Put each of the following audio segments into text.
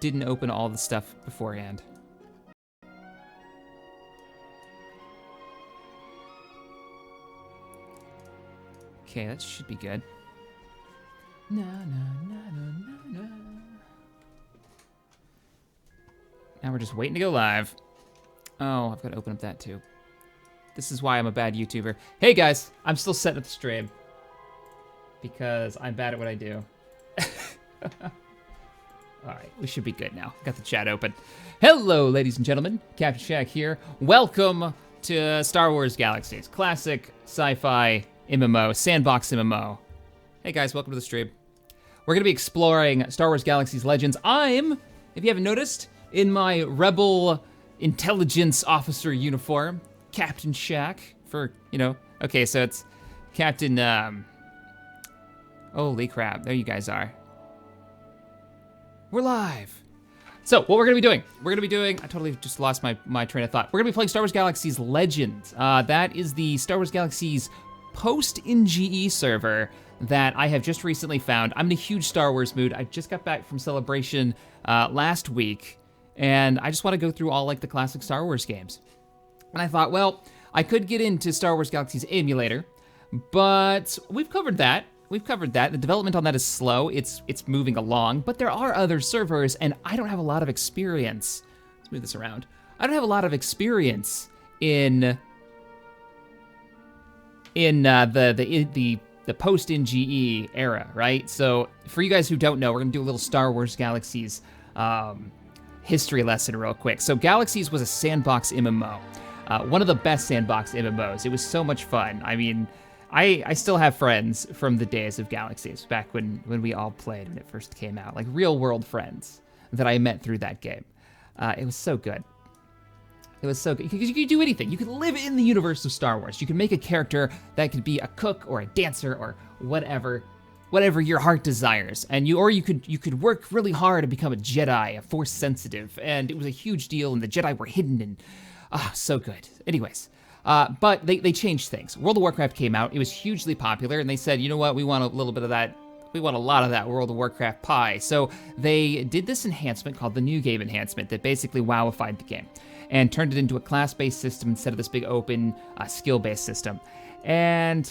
didn't open all the stuff beforehand. Okay, that should be good. Na, na, na, na, na, na. Now we're just waiting to go live. Oh, I've got to open up that too. This is why I'm a bad YouTuber. Hey guys, I'm still setting up the stream because I'm bad at what I do. All right, we should be good now. Got the chat open. Hello, ladies and gentlemen. CaptainShack here. Welcome to Star Wars Galaxies. Classic sci-fi MMO, sandbox MMO. Hey guys, welcome to the stream. We're gonna be exploring Star Wars Galaxies Legends. I'm, if you haven't noticed, in my Rebel Intelligence Officer uniform, CaptainShack, for, you know, okay, so it's Captain, holy crap, there you guys are. We're live. So, what we're gonna be doing, I totally just lost my train of thought. We're gonna be playing Star Wars Galaxies Legends. That is the Star Wars Galaxies post-NGE server that I have just recently found. I'm in a huge Star Wars mood. I just got back from Celebration last week, and I just want to go through all like the classic Star Wars games. And I thought, well, I could get into Star Wars Galaxies Emulator, but we've covered that. The development on that is slow. It's moving along, but there are other servers, and I don't have a lot of experience. Let's move this around. I don't have a lot of experience in the post-NGE era, right? So for you guys who don't know, we're gonna do a little Star Wars Galaxies history lesson real quick. So Galaxies was a sandbox MMO, one of the best sandbox MMOs. It was so much fun. I mean, I still have friends from the days of Galaxies, back when we all played when it first came out, like real world friends that I met through that game. It was so good. It was so good, because you could do anything. You could live in the universe of Star Wars. You could make a character that could be a cook or a dancer or whatever your heart desires. And you could work really hard to become a Jedi, a Force sensitive, and it was a huge deal, and the Jedi were hidden, and so good. Anyways, but they changed things. World of Warcraft came out. It was hugely popular, and they said, you know what, we want a little bit of that. We want a lot of that World of Warcraft pie. So they did this enhancement called the New Game Enhancement that basically WoWified the game and turned it into a class-based system instead of this big open skill-based system. And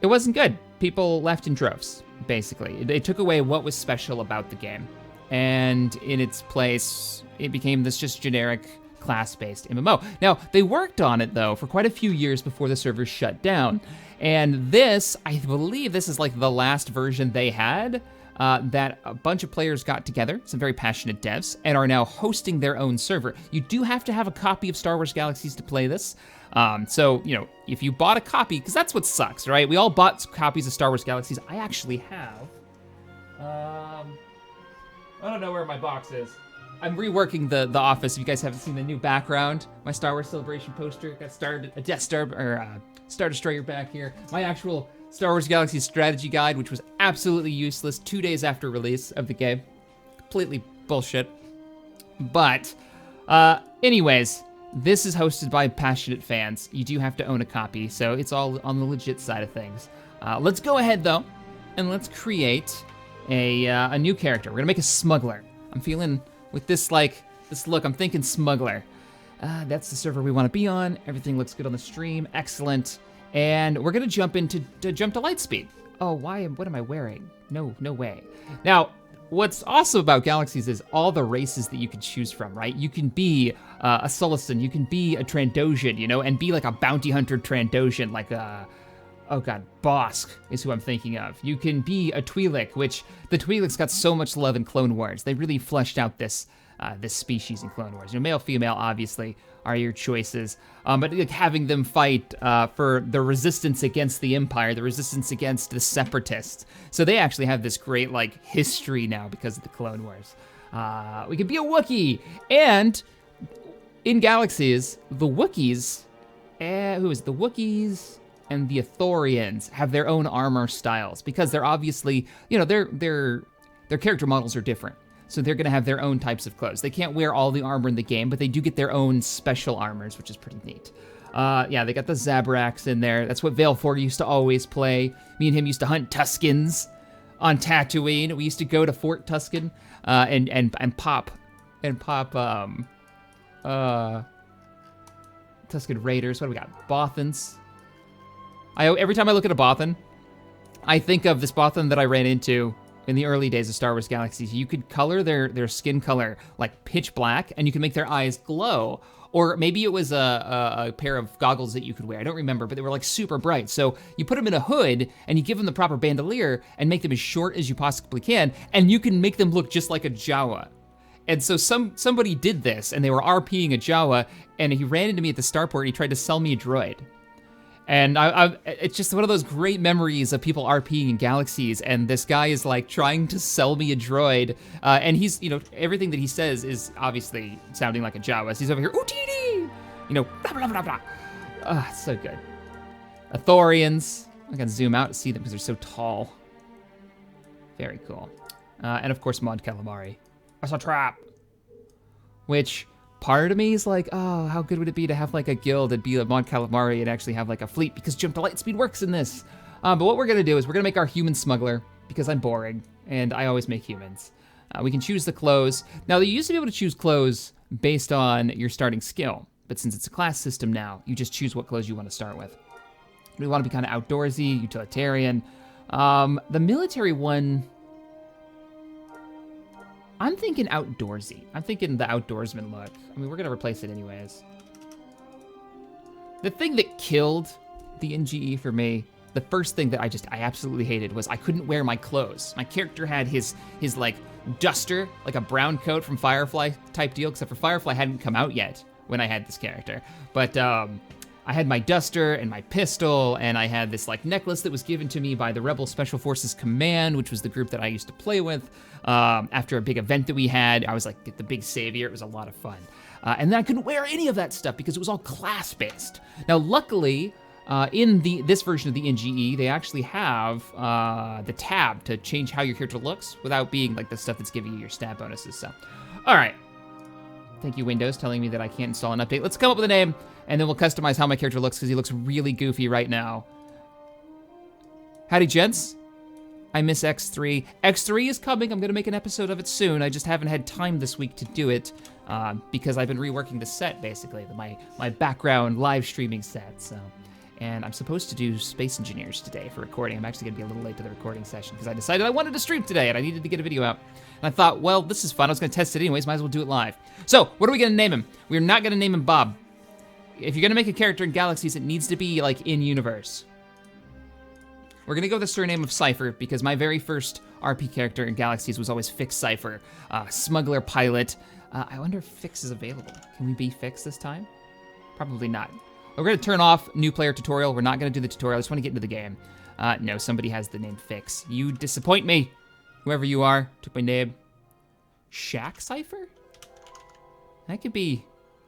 it wasn't good. People left in droves, basically. They took away what was special about the game. And in its place, it became this just generic class-based MMO. Now, they worked on it, though, for quite a few years before the servers shut down. And this, I believe this is like the last version they had, that a bunch of players got together, some very passionate devs, and are now hosting their own server. You do have to have a copy of Star Wars Galaxies to play this. So, you know, if you bought a copy, because that's what sucks, right? We all bought copies of Star Wars Galaxies. I actually have. I don't know where my box is. I'm reworking the office. If you guys haven't seen the new background, my Star Wars Celebration poster got started, a Death Star, or Star Destroyer back here. My actual Star Wars Galaxy strategy guide, which was absolutely useless 2 days after release of the game. Completely bullshit. But, anyways, this is hosted by passionate fans. You do have to own a copy, so it's all on the legit side of things. Let's go ahead, though, and let's create a new character. We're gonna make a smuggler. I'm feeling, with this look, I'm thinking smuggler. That's the server we wanna be on. Everything looks good on the stream, excellent. And we're gonna jump into Jump to LightSpeed. Oh, what am I wearing? No way. Now, what's awesome about Galaxies is all the races that you can choose from, right? You can be a Sullustan, you can be a Trandoshan, you know, and be like a bounty hunter Trandoshan, like oh god, Bosk is who I'm thinking of. You can be a Twi'lek, which the Twi'leks got so much love in Clone Wars. They really fleshed out this species in Clone Wars. You know, male, female, obviously, are your choices. But like, having them fight for the resistance against the Empire, the resistance against the Separatists. So they actually have this great, like, history now because of the Clone Wars. We could be a Wookiee! And in Galaxies, the Wookiees, the Wookiees and the Ithorians have their own armor styles because they're obviously, you know, their character models are different. So they're gonna have their own types of clothes. They can't wear all the armor in the game, but they do get their own special armors, which is pretty neat. Yeah, they got the Zabraks in there. That's what Vale 4 used to always play. Me and him used to hunt Tuskens on Tatooine. We used to go to Fort Tusken and pop Tusken Raiders. What do we got? Bothans. Every time I look at a Bothan, I think of this Bothan that I ran into in the early days of Star Wars Galaxies. You could color their skin color like pitch black, and you could make their eyes glow. Or maybe it was a pair of goggles that you could wear. I don't remember, but they were like super bright. So you put them in a hood, and you give them the proper bandolier, and make them as short as you possibly can, and you can make them look just like a Jawa. And so somebody did this, and they were RPing a Jawa, and he ran into me at the starport, and he tried to sell me a droid. And it's just one of those great memories of people RPing in Galaxies, and this guy is like trying to sell me a droid, and he's, everything that he says is obviously sounding like a Jawa. He's over here, Utini! Blah, blah, blah, blah. It's so good. Athorians. I can zoom out to see them because they're so tall. Very cool. And of course, Mon Calamari. That's a trap. Which... part of me is like, oh, how good would it be to have like a guild and be a Mon Calamari and actually have like a fleet, because Jump to Lightspeed works in this. But what we're gonna do is we're gonna make our human smuggler, because I'm boring and I always make humans. We can choose the clothes. Now, you used to be able to choose clothes based on your starting skill, but since it's a class system now, you just choose what clothes you want to start with. We want to be kind of outdoorsy, utilitarian. The military one, I'm thinking outdoorsy. I'm thinking the outdoorsman look. I mean, we're gonna replace it anyways. The thing that killed the NGE for me, the first thing that I absolutely hated was I couldn't wear my clothes. My character had his like duster, like a brown coat from Firefly type deal, except for Firefly hadn't come out yet when I had this character. But I had my duster and my pistol, and I had this like necklace that was given to me by the Rebel Special Forces Command, which was the group that I used to play with. After a big event that we had, I was like the big savior. It was a lot of fun. And then I couldn't wear any of that stuff because it was all class-based. Now, luckily, in this version of the NGE, they actually have the tab to change how your character looks without being like the stuff that's giving you your stat bonuses. So, all right. Thank you, Windows, telling me that I can't install an update. Let's come up with a name, and then we'll customize how my character looks, because he looks really goofy right now. Howdy, gents. I miss X3. X3 is coming. I'm going to make an episode of it soon. I just haven't had time this week to do it because I've been reworking the set, basically, my background live streaming set. So, and I'm supposed to do Space Engineers today for recording. I'm actually going to be a little late to the recording session because I decided I wanted to stream today and I needed to get a video out. And I thought, well, this is fun. I was going to test it anyways. Might as well do it live. So, what are we going to name him? We're not going to name him Bob. If you're going to make a character in Galaxies, it needs to be, like, in-universe. We're going to go with the surname of Cypher, because my very first RP character in Galaxies was always Fix Cypher. Smuggler pilot. I wonder if Fix is available. Can we be Fix this time? Probably not. We're going to turn off new player tutorial. We're not going to do the tutorial. I just want to get into the game. No, somebody has the name Fix. You disappoint me. Whoever you are, took my name. Shack Cypher? That could be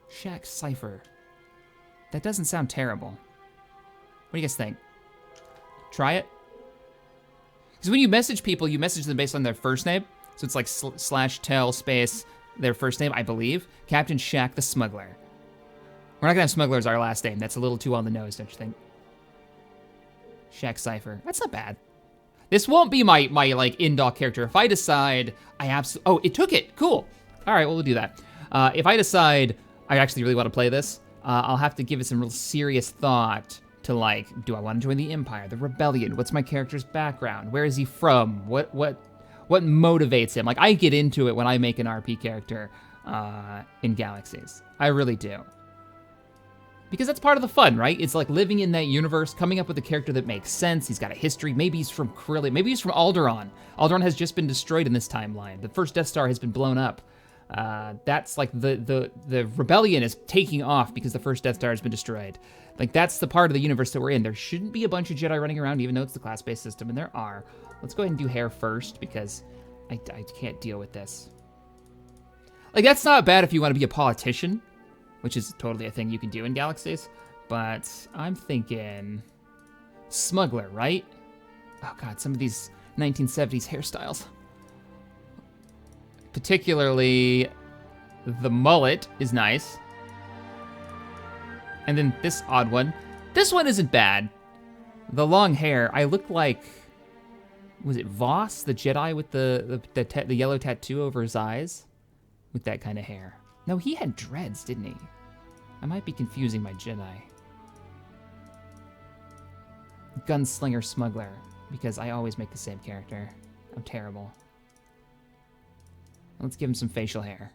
Shack Cypher. That doesn't sound terrible. What do you guys think? Try it? Because when you message people, you message them based on their first name. So it's like /tel space their first name, I believe. CaptainShack the Smuggler. We're not gonna have Smuggler as our last name. That's a little too on the nose, don't you think? Shack Cypher. That's not bad. This won't be my like in-dock character. If I decide oh, it took it. Cool. All right, well, we'll do that. If I decide I actually really want to play this, I'll have to give it some real serious thought to, like, do I want to join the Empire, the Rebellion? What's my character's background? Where is he from? What motivates him? Like, I get into it when I make an RP character in Galaxies. I really do. Because that's part of the fun, right? It's like living in that universe, coming up with a character that makes sense. He's got a history. Maybe he's from Corellia. Maybe he's from Alderaan. Alderaan has just been destroyed in this timeline. The first Death Star has been blown up. That's like the Rebellion is taking off because the first Death Star has been destroyed. Like, that's the part of the universe that we're in. There shouldn't be a bunch of Jedi running around, even though it's the class-based system, and there are. Let's go ahead and do hair first, because I can't deal with this. Like, that's not bad if you want to be a politician, which is totally a thing you can do in Galaxies, but I'm thinking smuggler, right? Oh God, some of these 1970s hairstyles. Particularly the mullet is nice. And then this odd one. This one isn't bad. The long hair, I look like was it Voss, the Jedi with the yellow tattoo over his eyes? With that kind of hair. No, he had dreads, didn't he? I might be confusing my Jedi. Gunslinger Smuggler, because I always make the same character. I'm terrible. Let's give him some facial hair.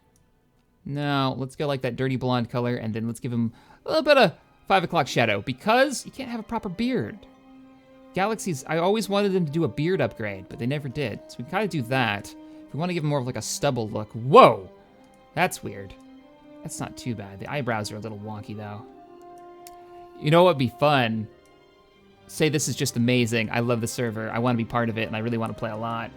No, let's go like that dirty blonde color, and then let's give him a little bit of 5 o'clock shadow, because you can't have a proper beard. Galaxies, I always wanted them to do a beard upgrade, but they never did. So we kind of do that. If we want to give him more of like a stubble look. Whoa! That's weird. That's not too bad. The eyebrows are a little wonky, though. You know what would be fun? Say this is just amazing. I love the server. I want to be part of it, and I really want to play a lot.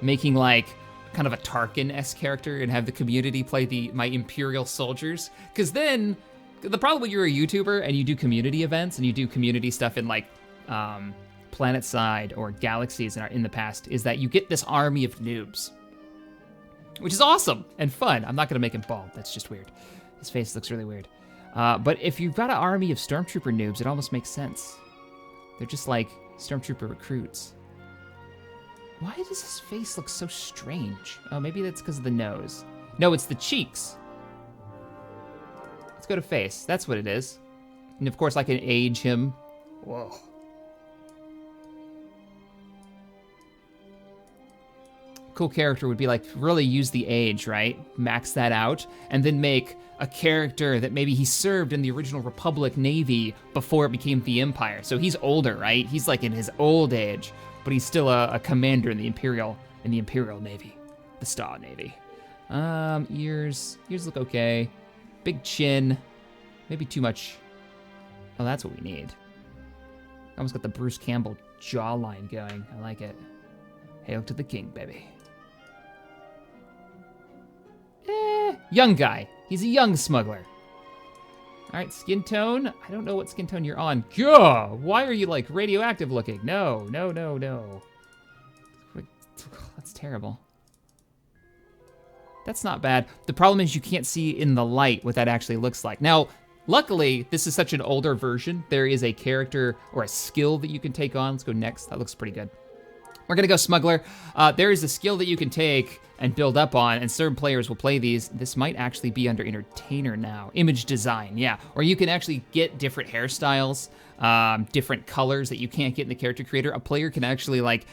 Making like kind of a Tarkin-esque character and have the community play my Imperial soldiers. Because then, the problem when you're a YouTuber and you do community events and you do community stuff in like PlanetSide or Galaxies in the past is that you get this army of noobs. Which is awesome and fun. I'm not gonna make him bald, that's just weird. His face looks really weird. But if you've got an army of Stormtrooper noobs, it almost makes sense. They're just like Stormtrooper recruits. Why does his face look so strange? Oh, maybe that's because of the nose. No, it's the cheeks. Let's go to face, that's what it is. And of course I can age him. Whoa. Cool character would be like really use the age, right? Max that out, and then make a character that maybe he served in the original Republic Navy before it became the Empire. So he's older, right? He's like in his old age, but he's still a commander in the Imperial Navy, the Star Navy. Ears look okay. Big chin, maybe too much. Oh, that's what we need. Almost got the Bruce Campbell jawline going. I like it. Hail to the king, baby. Young guy. He's a young smuggler. All right, skin tone. I don't know what skin tone you're on. Gah! Why are you like radioactive looking? No. That's terrible. That's not bad. The problem is you can't see in the light what that actually looks like. Now, luckily, this is such an older version. There is a character or a skill that you can take on. Let's go next. That looks pretty good. We're gonna go Smuggler. There is a skill that you can take and build up on, and certain players will play these. This might actually be under Entertainer now. Image Design, yeah. Or you can actually get different hairstyles, different colors that you can't get in the Character Creator. A player can actually like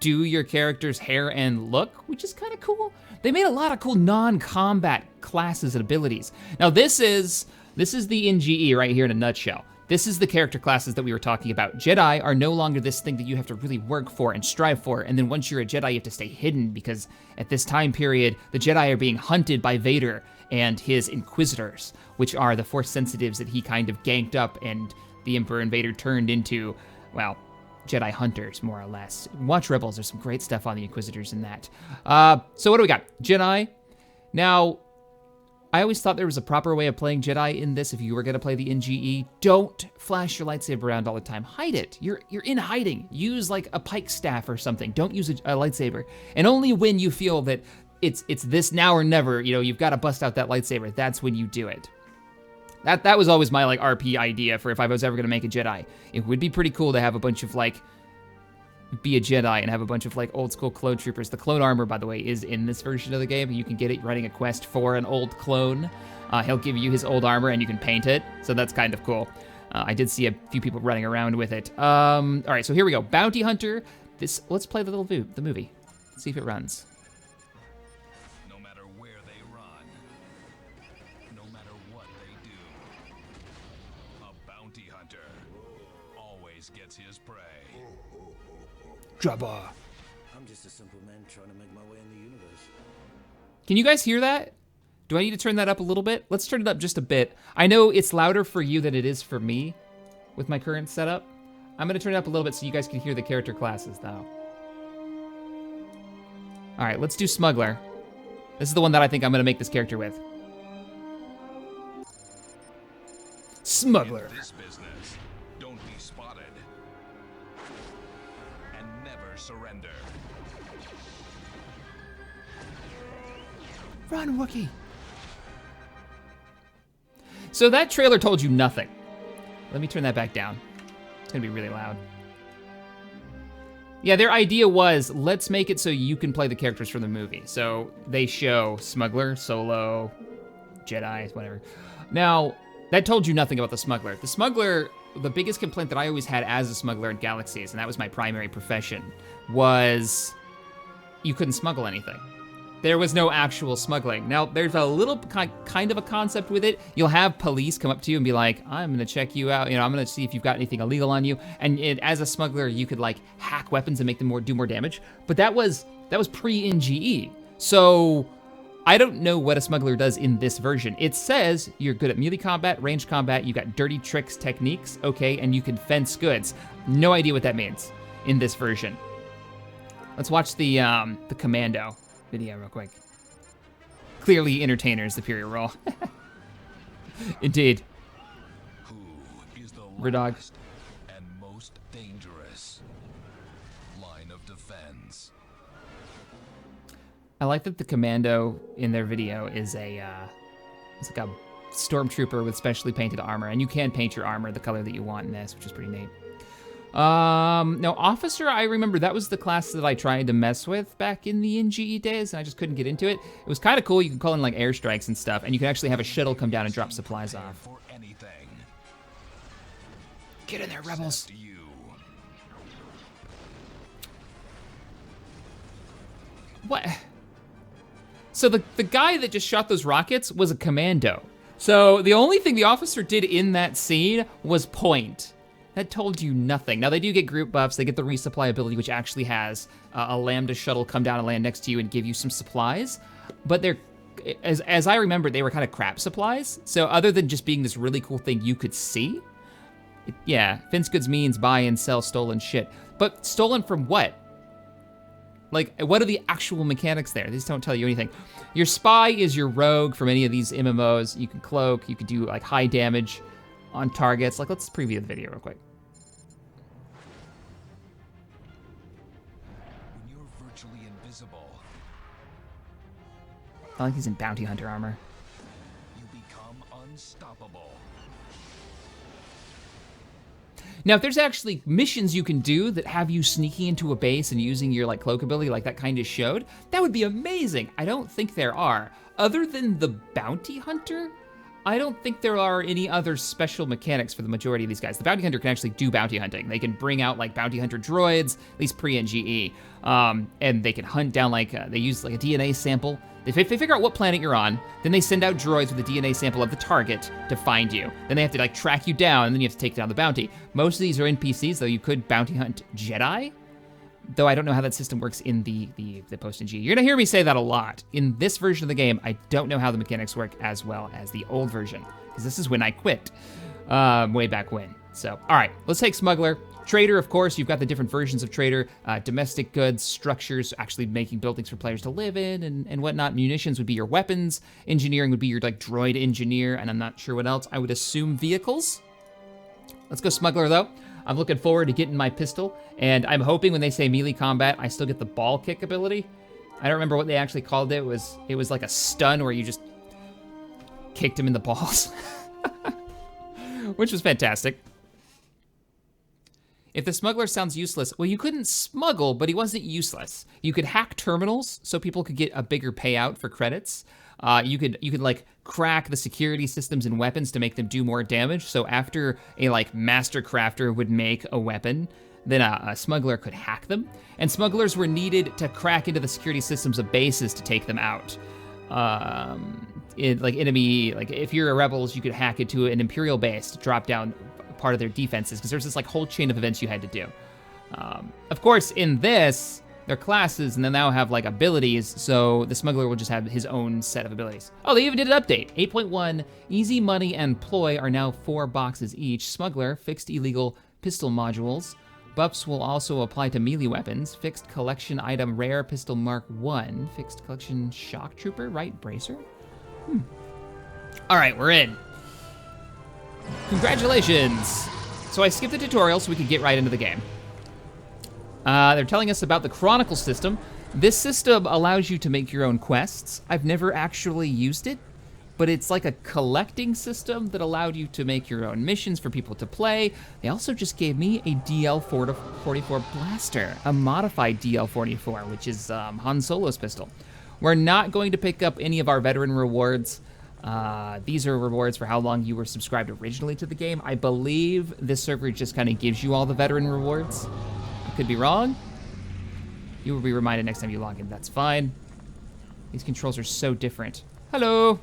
do your character's hair and look, which is kind of cool. They made a lot of cool non-combat classes and abilities. Now this is the NGE right here in a nutshell. This is the character classes that we were talking about. Jedi are no longer this thing that you have to really work for and strive for, and then once you're a Jedi, you have to stay hidden, because at this time period, the Jedi are being hunted by Vader and his Inquisitors, which are the Force sensitives that he kind of ganked up and the Emperor and Vader turned into, well, Jedi hunters, more or less. Watch Rebels, there's some great stuff on the Inquisitors in that. So what do we got? Jedi. Now, I always thought there was a proper way of playing Jedi in this if you were gonna play the NGE. Don't flash your lightsaber around all the time. Hide it. You're in hiding. Use like a pike staff or something. Don't use a lightsaber. And only when you feel that it's this now or never, you know, you've got to bust out that lightsaber, that's when you do it. That was always my like RP idea for if I was ever gonna make a Jedi. It would be pretty cool to have a bunch of like, be a Jedi and have a bunch of like old school clone troopers. The clone armor, by the way, is in this version of the game. You can get it running a quest for an old clone. He'll give you his old armor and you can paint it. So that's kind of cool. I did see a few people running around with it. All right, so here we go. Bounty Hunter. Let's play the movie. Let's see if it runs. No matter where they run, no matter what they do, a bounty hunter always gets his prey. Jabba. I'm just a simple man trying to make my way in the universe. Can you guys hear that? Do I need to turn that up a little bit? Let's turn it up just a bit. I know it's louder for you than it is for me with my current setup. I'm gonna turn it up a little bit so you guys can hear the character classes though. All right, let's do Smuggler. This is the one that I think I'm gonna make this character with. Smuggler. In this business, don't be spotted. And never surrender. Run, Wookiee. So that trailer told you nothing. Let me turn that back down. It's gonna be really loud. Yeah, their idea was, let's make it so you can play the characters from the movie. So they show Smuggler, Solo, Jedi, whatever. Now, that told you nothing about the Smuggler. The Smuggler, the biggest complaint that I always had as a Smuggler in Galaxies, and that was my primary profession, was you couldn't smuggle anything. There was no actual smuggling. Now, there's a little kind of a concept with it. You'll have police come up to you and be like, I'm gonna check you out. You know, I'm gonna see if you've got anything illegal on you. And as a smuggler, you could like hack weapons and make them do more damage. But that was pre-NGE. So I don't know what a smuggler does in this version. It says you're good at melee combat, ranged combat, you got dirty tricks, techniques, okay, and you can fence goods. No idea what that means in this version. Let's watch the Commando video real quick. Clearly Entertainer's the superior role. Indeed. Who is the Redog. longest and most dangerous line of defense? I like that the Commando in their video is it's like a stormtrooper with specially painted armor, and you can paint your armor the color that you want in this, which is pretty neat. No, Officer, I remember that was the class that I tried to mess with back in the NGE days, and I just couldn't get into it. It was kind of cool. You could call in like airstrikes and stuff, and you could actually have a shuttle come down and drop supplies off. For anything. Get in there, rebels. Except you. What? So the guy that just shot those rockets was a commando. So the only thing the officer did in that scene was point. That told you nothing. Now they do get group buffs, they get the resupply ability, which actually has a Lambda shuttle come down and land next to you and give you some supplies. But they're, as I remember, they were kind of crap supplies. So other than just being this really cool thing you could see, yeah, fence goods means buy and sell stolen shit. But stolen from what? Like, what are the actual mechanics there? These don't tell you anything. Your spy is your rogue from any of these MMOs. You can cloak, you can do like high damage on targets. Like, let's preview the video real quick. When you're virtually invisible, I like he's in bounty hunter armor. you become unstoppable. Now, if there's actually missions you can do that have you sneaking into a base and using your like cloak ability like that kind of showed, that would be amazing. I don't think there are. Other than the bounty hunter, I don't think there are any other special mechanics for the majority of these guys. The bounty hunter can actually do bounty hunting. They can bring out like bounty hunter droids, at least pre-NGE, and they can hunt down like, they use like a DNA sample. They figure out what planet you're on, then they send out droids with a DNA sample of the target to find you. Then they have to like track you down, and then you have to take down the bounty. Most of these are NPCs, though you could bounty hunt Jedi, though I don't know how that system works in the post-NG. You're gonna hear me say that a lot. In this version of the game, I don't know how the mechanics work as well as the old version, because this is when I quit, way back when. So, all right, let's take Smuggler. Trader, of course, you've got the different versions of Trader, domestic goods, structures, actually making buildings for players to live in and whatnot. Munitions would be your weapons. Engineering would be your like droid engineer, and I'm not sure what else. I would assume vehicles. Let's go Smuggler, though. I'm looking forward to getting my pistol, and I'm hoping when they say melee combat, I still get the ball kick ability. I don't remember what they actually called it. It was like a stun where you just kicked him in the balls, which was fantastic. If the Smuggler sounds useless, well, you couldn't smuggle, but he wasn't useless. You could hack terminals so people could get a bigger payout for credits. You could like crack the security systems and weapons to make them do more damage. So after a like master crafter would make a weapon, then a smuggler could hack them. And smugglers were needed to crack into the security systems of bases to take them out. Like if you're a rebels, you could hack into an Imperial base to drop down part of their defenses, because there's this like whole chain of events you had to do. Of course, in this, they're classes, and they now have like abilities, so the Smuggler will just have his own set of abilities. Oh, they even did an update. 8.1, Easy Money and Ploy are now 4 boxes each. Smuggler, fixed illegal pistol modules. Buffs will also apply to melee weapons. Fixed collection item rare pistol Mark 1. Fixed collection shock trooper, right? Bracer? All right, we're in. Congratulations. So I skipped the tutorial so we could get right into the game. They're telling us about the Chronicle system. This system allows you to make your own quests. I've never actually used it. but it's like a collecting system that allowed you to make your own missions for people to play. They also just gave me a DL-44 blaster, a modified DL-44, which is Han Solo's pistol. We're not going to pick up any of our veteran rewards. These are rewards for how long you were subscribed originally to the game. I believe this server just kind of gives you all the veteran rewards. I could be wrong. You will be reminded next time you log in. That's fine. These controls are so different. Hello.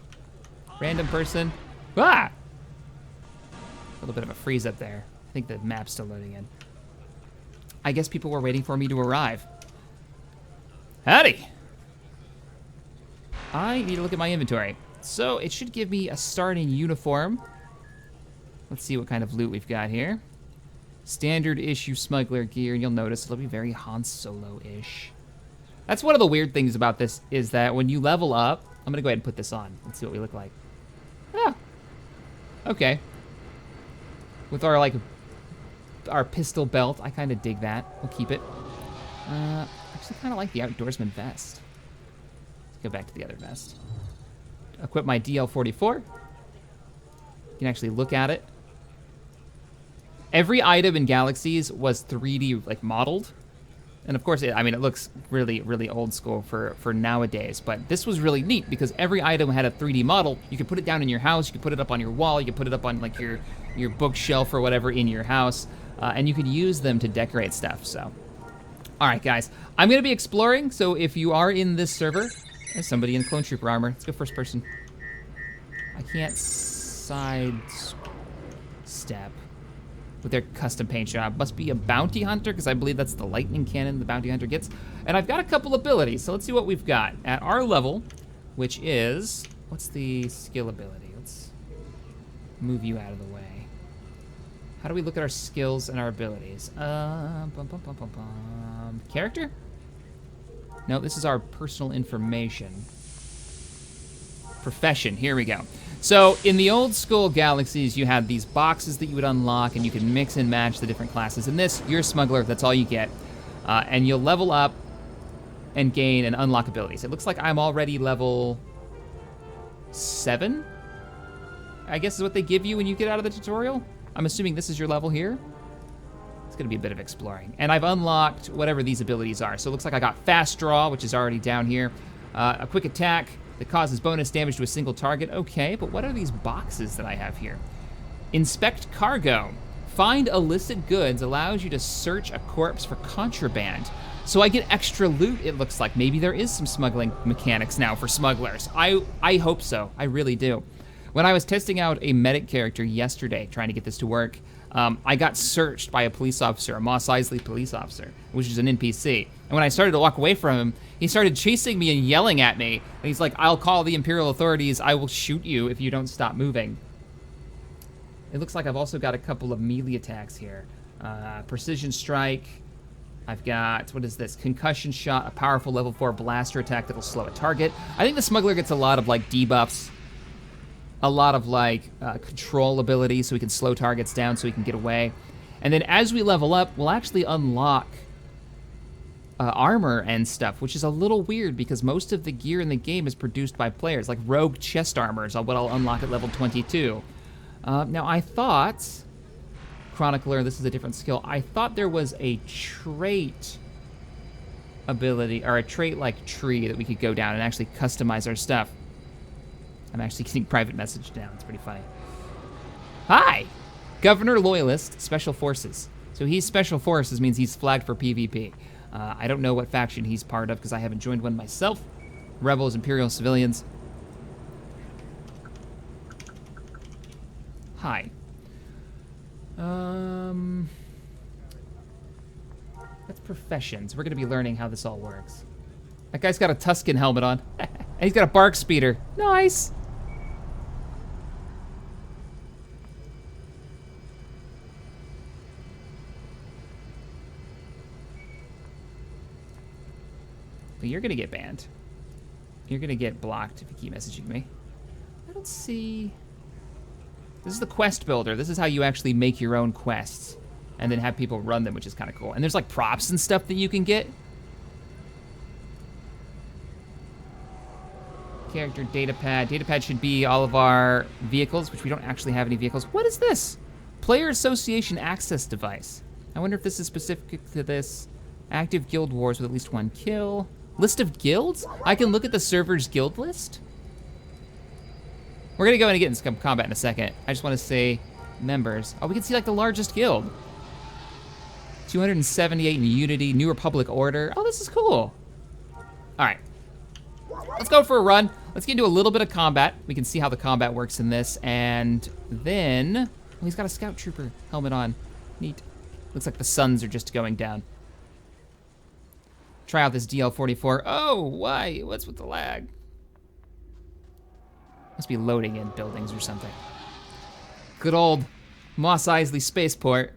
Random person. Ah! A little bit of a freeze up there. I think the map's still loading in. I guess people were waiting for me to arrive. Howdy! I need to look at my inventory. So it should give me a starting uniform. Let's see what kind of loot we've got here. Standard issue smuggler gear, and you'll notice it'll be very Han Solo-ish. That's one of the weird things about this, is that when you level up, I'm gonna go ahead and put this on. Let's see what we look like. Oh, okay. With our our pistol belt, I kind of dig that. We'll keep it. Actually, kind of like the outdoorsman vest. Let's go back to the other vest. Equip my DL-44. You can actually look at it. Every item in Galaxies was 3D like modeled. And of course, I mean, it looks really, really old school for nowadays, but this was really neat because every item had a 3D model. You could put it down in your house, you could put it up on your wall, you could put it up on like your bookshelf or whatever in your house, and you could use them to decorate stuff, so. All right, guys, I'm gonna be exploring, so if you are in this server, there's somebody in clone trooper armor. Let's go first person. I can't side step with their custom paint job. Must be a bounty hunter, because I believe that's the lightning cannon the bounty hunter gets. And I've got a couple abilities, so let's see what we've got. At our level, which is, what's the skill ability? Let's move you out of the way. How do we look at our skills and our abilities? Character? No, this is our personal information. Profession, here we go. So in the old school Galaxies, you had these boxes that you would unlock and you could mix and match the different classes. In this, you're a smuggler, that's all you get. And you'll level up and gain and unlock abilities. It looks like I'm already level 7, I guess is what they give you when you get out of the tutorial. I'm assuming this is your level here. It's gonna be a bit of exploring. And I've unlocked whatever these abilities are. So it looks like I got fast draw, which is already down here. A quick attack that causes bonus damage to a single target. Okay, but what are these boxes that I have here? Inspect cargo. Find illicit goods allows you to search a corpse for contraband. So I get extra loot, it looks like. Maybe there is some smuggling mechanics now for smugglers. I hope so, I really do. When I was testing out a medic character yesterday, trying to get this to work, I got searched by a police officer, a Mos Eisley police officer, which is an NPC. And when I started to walk away from him, he started chasing me and yelling at me. And he's like, I'll call the Imperial authorities, I will shoot you if you don't stop moving. It looks like I've also got a couple of melee attacks here. Precision strike. I've got, what is this? Concussion shot, a powerful level 4 blaster attack that'll slow a target. I think the smuggler gets a lot of like debuffs. A lot of like control ability so we can slow targets down so we can get away. And then as we level up, we'll actually unlock armor and stuff, which is a little weird because most of the gear in the game is produced by players, like rogue chest armor is what I'll unlock at level 22. Now I thought, Chronicler, this is a different skill, I thought there was a trait ability, or a trait like tree that we could go down and actually customize our stuff. I'm actually getting private message down. It's pretty funny. Hi! Governor Loyalist, Special Forces. So he's Special Forces, means he's flagged for PvP. I don't know what faction he's part of because I haven't joined one myself. Rebels, Imperial, Civilians. Hi. That's professions. We're going to be learning how this all works. That guy's got a Tusken helmet on. And he's got a bark speeder. Nice! But you're gonna get banned. You're gonna get blocked if you keep messaging me. I don't see... This is the quest builder. This is how you actually make your own quests and then have people run them, which is kind of cool. And there's like props and stuff that you can get. Character data pad. Data pad should be all of our vehicles, which we don't actually have any vehicles. What is this? Player Association Access Device. I wonder if this is specific to this. Active guild wars with at least 1 kill. List of guilds? I can look at the server's guild list? We're gonna go in and get in some combat in a second. I just wanna say members. Oh, we can see like the largest guild. 278 in Unity, New Republic Order. Oh, this is cool. All right, let's go for a run. Let's get into a little bit of combat. We can see how the combat works in this, and then, oh, he's got a scout trooper helmet on. Neat. Looks like the suns are just going down. Try out this DL44. Oh, why? What's with the lag? Must be loading in buildings or something. Good old Mos Eisley Spaceport.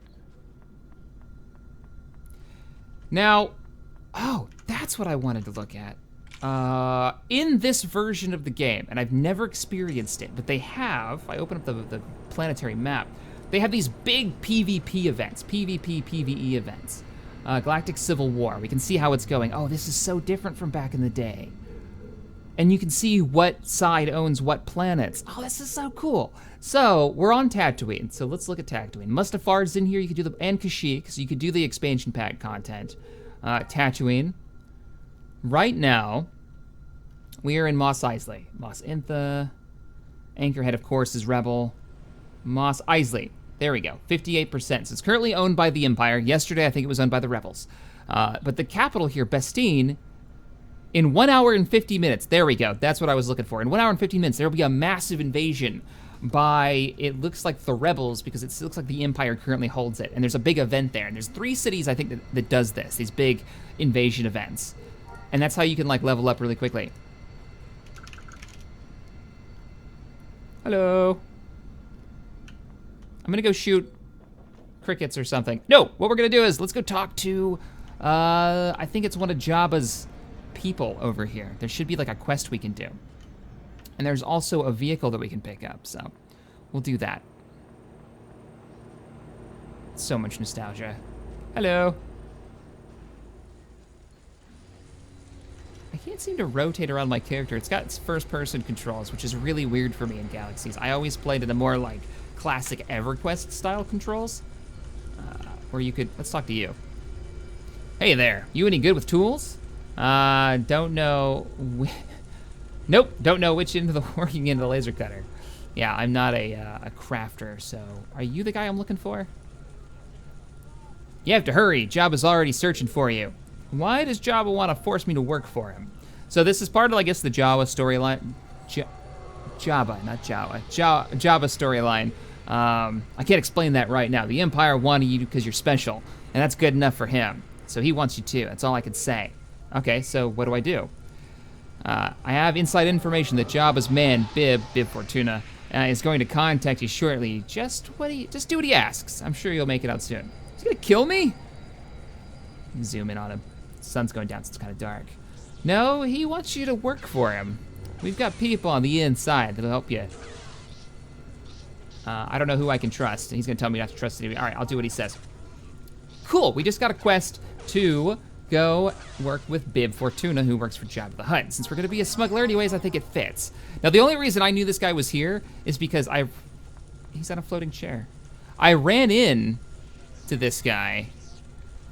Now, oh, that's what I wanted to look at. In this version of the game, and I've never experienced it, but they have, I open up the planetary map, they have these big PvP events, PvP, PvE events. Galactic Civil War, we can see how it's going. Oh, this is so different from back in the day. And you can see what side owns what planets. Oh, this is so cool. So, we're on Tatooine, so let's look at Tatooine. Mustafar's in here, you could do the, and Kashyyyk, so you could do the expansion pack content. Tatooine. Right now, we are in Mos Eisley. Mos Intha. Anchorhead, of course, is Rebel. Mos Eisley. There we go, 58%. So it's currently owned by the Empire. Yesterday, I think it was owned by the Rebels. But the capital here, Bestine, in 1 hour and 50 minutes, there we go, that's what I was looking for. In 1 hour and 50 minutes, there will be a massive invasion by, it looks like the Rebels, because it looks like the Empire currently holds it. And there's a big event there. And there's 3 cities, I think, that does this, these big invasion events. And that's how you can like level up really quickly. Hello. I'm gonna go shoot crickets or something. No, what we're gonna do is let's go talk to, I think it's one of Jabba's people over here. There should be like a quest we can do. And there's also a vehicle that we can pick up, so we'll do that. So much nostalgia. Hello. I can't seem to rotate around my character. It's got its first-person controls, which is really weird for me in Galaxies. I always played in a more like classic EverQuest style controls, where you could, let's talk to you. Hey there, you any good with tools? Don't know, nope, don't know which end of the working end of the laser cutter. Yeah, I'm not a crafter, so are you the guy I'm looking for? You have to hurry, Jabba's already searching for you. Why does Jabba want to force me to work for him? So this is part of, I guess, the Jawa storyline. Jabba, not Jawa. Jabba storyline. I can't explain that right now. The Empire wanted you because you're special, and that's good enough for him. So he wants you too. That's all I can say. Okay, so what do? I have inside information that Jabba's man, Bib Fortuna, is going to contact you shortly. Just do what he asks. I'm sure you'll make it out soon. He's gonna kill me? Zoom in on him. The sun's going down, so it's kind of dark. No, he wants you to work for him. We've got people on the inside that'll help you. I don't know who I can trust, and he's gonna tell me not to trust anybody. All right, I'll do what he says. Cool, we just got a quest to go work with Bib Fortuna, who works for Jabba the Hutt. Since we're gonna be a smuggler anyways, I think it fits. Now, the only reason I knew this guy was here is because he's on a floating chair. I ran in to this guy.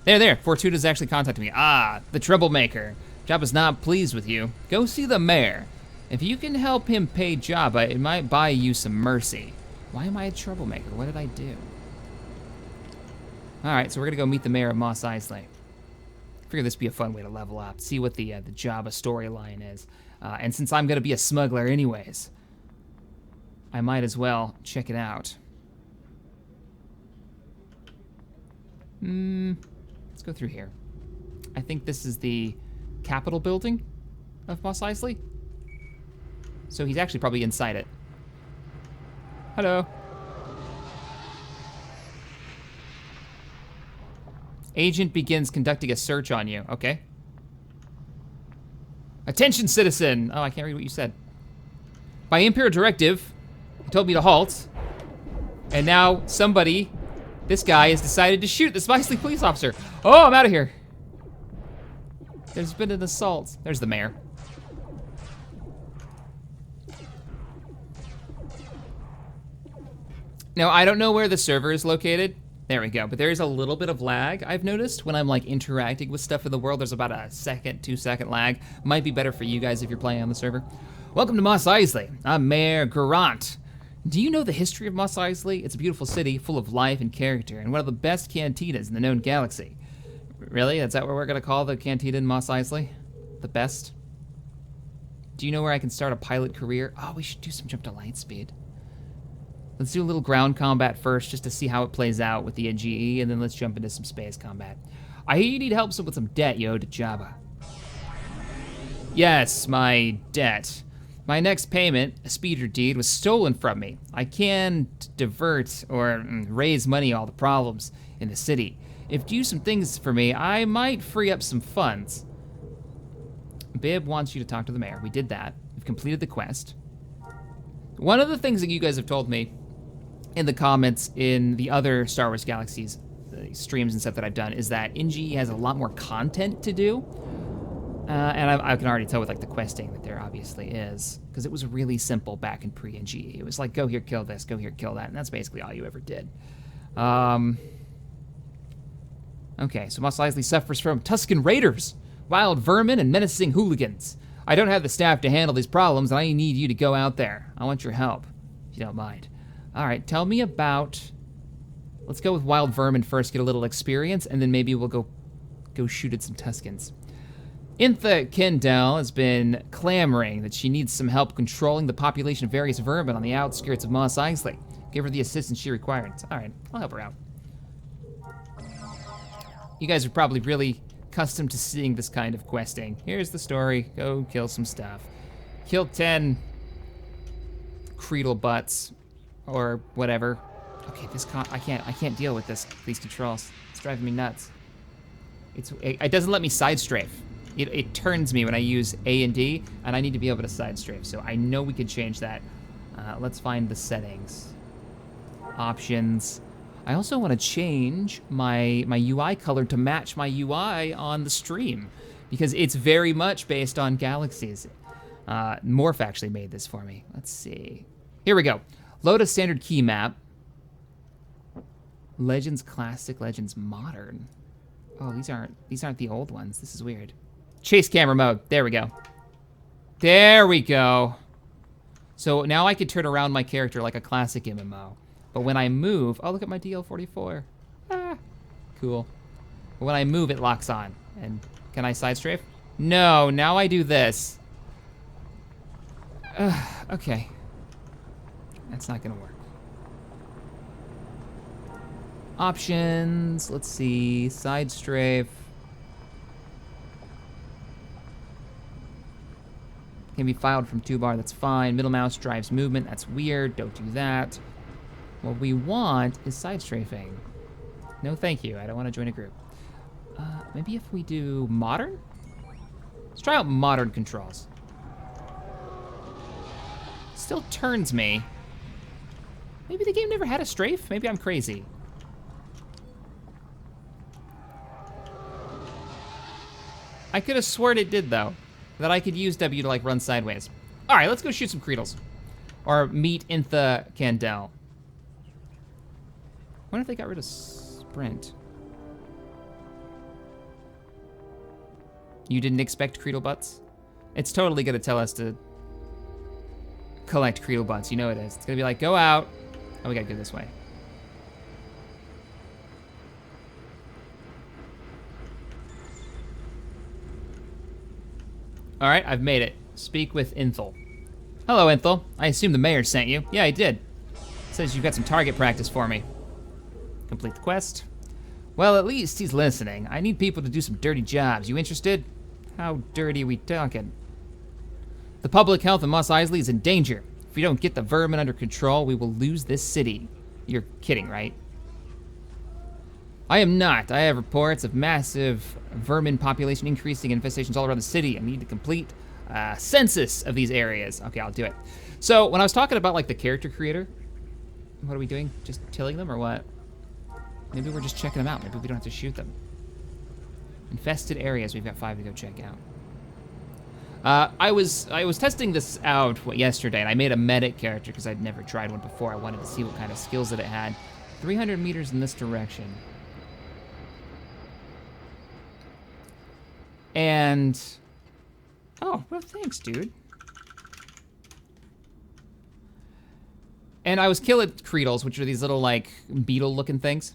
There, Fortuna's actually contacting me. Ah, the troublemaker. Jabba's not pleased with you. Go see the mayor. If you can help him pay Jabba, it might buy you some mercy. Why am I a troublemaker? What did I do? All right, so we're gonna go meet the mayor of Mos Eisley. Figure this would be a fun way to level up, see what the Jabba storyline is. And since I'm gonna be a smuggler anyways, I might as well check it out. Let's go through here. I think this is the Capitol building of Mos Eisley. So he's actually probably inside it. Hello. Agent begins conducting a search on you. Okay. Attention, citizen. Oh, I can't read what you said. By Imperial directive, he told me to halt. And now somebody, this guy, has decided to shoot this Eisley police officer. Oh, I'm out of here. There's been an assault. There's the mayor. Now, I don't know where the server is located. There we go. But there is a little bit of lag, I've noticed, when I'm like interacting with stuff in the world. There's about a 2-second lag. Might be better for you guys if you're playing on the server. Welcome to Mos Eisley. I'm Mayor Garant. Do you know the history of Mos Eisley? It's a beautiful city full of life and character, and one of the best cantinas in the known galaxy. Really? Is that what we're gonna call the cantina in Mos Eisley? The best? Do you know where I can start a pilot career? Oh, we should do some Jump to LightSpeed. Let's do a little ground combat first, just to see how it plays out with the NGE, and then let's jump into some space combat. I hear you need help with some debt you owe to Jabba. Yes, my debt. My next payment, a speeder deed, was stolen from me. I can't divert or raise money all the problems in the city. If you do some things for me, I might free up some funds. Bib wants you to talk to the mayor. We did that. We've completed the quest. One of the things that you guys have told me in the comments in the other Star Wars Galaxies streams and stuff that I've done is that NGE has a lot more content to do. And I can already tell with like the questing that there obviously is, because it was really simple back in pre-NGE. It was like, go here, kill this, go here, kill that, and that's basically all you ever did. Okay, so Mos Eisley suffers from Tusken Raiders, wild vermin, and menacing hooligans. I don't have the staff to handle these problems, and I need you to go out there. I want your help, if you don't mind. All right, tell me about... Let's go with wild vermin first, get a little experience, and then maybe we'll go shoot at some Tuskens. Intha Kendall has been clamoring that she needs some help controlling the population of various vermin on the outskirts of Mos Eisley. Give her the assistance she requires. All right, I'll help her out. You guys are probably really accustomed to seeing this kind of questing. Here's the story. Go kill some stuff. Kill 10 Creedle butts or whatever. Okay, I can't deal with these controls. It's driving me nuts. It doesn't let me side strafe. It turns me when I use A and D, and I need to be able to side strafe. So I know we could change that. Let's find the settings. Options. I also want to change my UI color to match my UI on the stream, because it's very much based on Galaxies. Morph actually made this for me. Let's see. Here we go. Load a standard key map. Legends Classic, Legends Modern. Oh, these aren't the old ones. This is weird. Chase camera mode. There we go. There we go. So now I can turn around my character like a classic MMO. But when I move, oh, look at my DL44. Ah, cool. But when I move, it locks on. And can I side strafe? No, now I do this. Okay. That's not gonna work. Options, let's see, side strafe. Can be filed from 2-bar, that's fine. Middle mouse drives movement, that's weird, don't do that. What we want is side strafing. No thank you, I don't want to join a group. Maybe if we do modern? Let's try out modern controls. Still turns me. Maybe the game never had a strafe? Maybe I'm crazy. I could have sworn it did, though. That I could use W to, like, run sideways. All right, let's go shoot some Creedles. Or meet Intha Candel. I wonder if they got rid of sprint. You didn't expect Creedle butts? It's totally gonna tell us to collect Creedle butts. You know it is. It's gonna be like, go out. Oh, we gotta go this way. All right, I've made it. Speak with Inthel. Hello, Inthel. I assume the mayor sent you. Yeah, he did. Says you've got some target practice for me. Complete the quest. Well, at least he's listening. I need people to do some dirty jobs. You interested? How dirty are we talking? The public health in Mos Eisley is in danger. If we don't get the vermin under control, we will lose this city. You're kidding, right? I am not. I have reports of massive vermin population increasing infestations all around the city. I need to complete a census of these areas. Okay, I'll do it. So when I was talking about like the character creator, what are we doing? Just killing them or what? Maybe we're just checking them out. Maybe we don't have to shoot them. Infested areas. We've got 5 to go check out. I was testing this out yesterday, and I made a medic character because I'd never tried one before. I wanted to see what kind of skills that it had. 300 meters in this direction. And... Oh, well, thanks, dude. And I was killing Creedles, which are these little, like, beetle-looking things.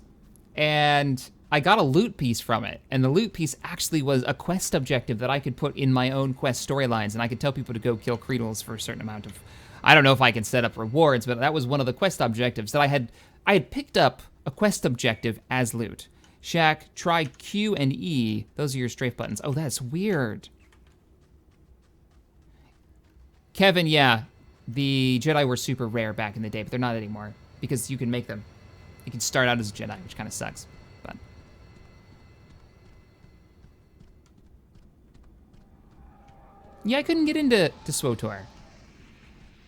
And I got a loot piece from it. And the loot piece actually was a quest objective that I could put in my own quest storylines. And I could tell people to go kill Creedles for a certain amount of... I don't know if I can set up rewards, but that was one of the quest objectives that I had picked up a quest objective as loot. Shack, try Q and E. Those are your strafe buttons. Oh, that's weird. Kevin, yeah. The Jedi were super rare back in the day, but they're not anymore because you can make them. You can start out as a Jedi, which kind of sucks, but. Yeah, I couldn't get into SWTOR.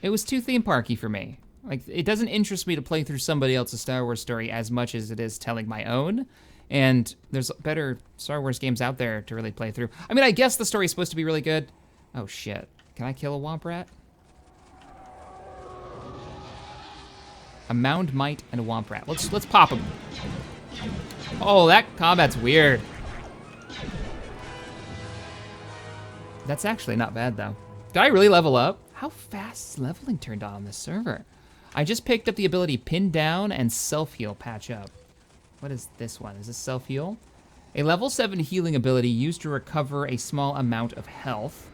It was too theme parky for me. Like, it doesn't interest me to play through somebody else's Star Wars story as much as it is telling my own. And there's better Star Wars games out there to really play through. I mean, I guess the story's supposed to be really good. Oh shit. Can I kill a Womp Rat? A Mound Mite and a Womp Rat. Let's pop them. Oh, that combat's weird. That's actually not bad though. Did I really level up? How fast is leveling turned on this server? I just picked up the ability Pin Down and Self-Heal Patch Up. What is this one? Is this Self-Heal? A level 7 healing ability used to recover a small amount of health.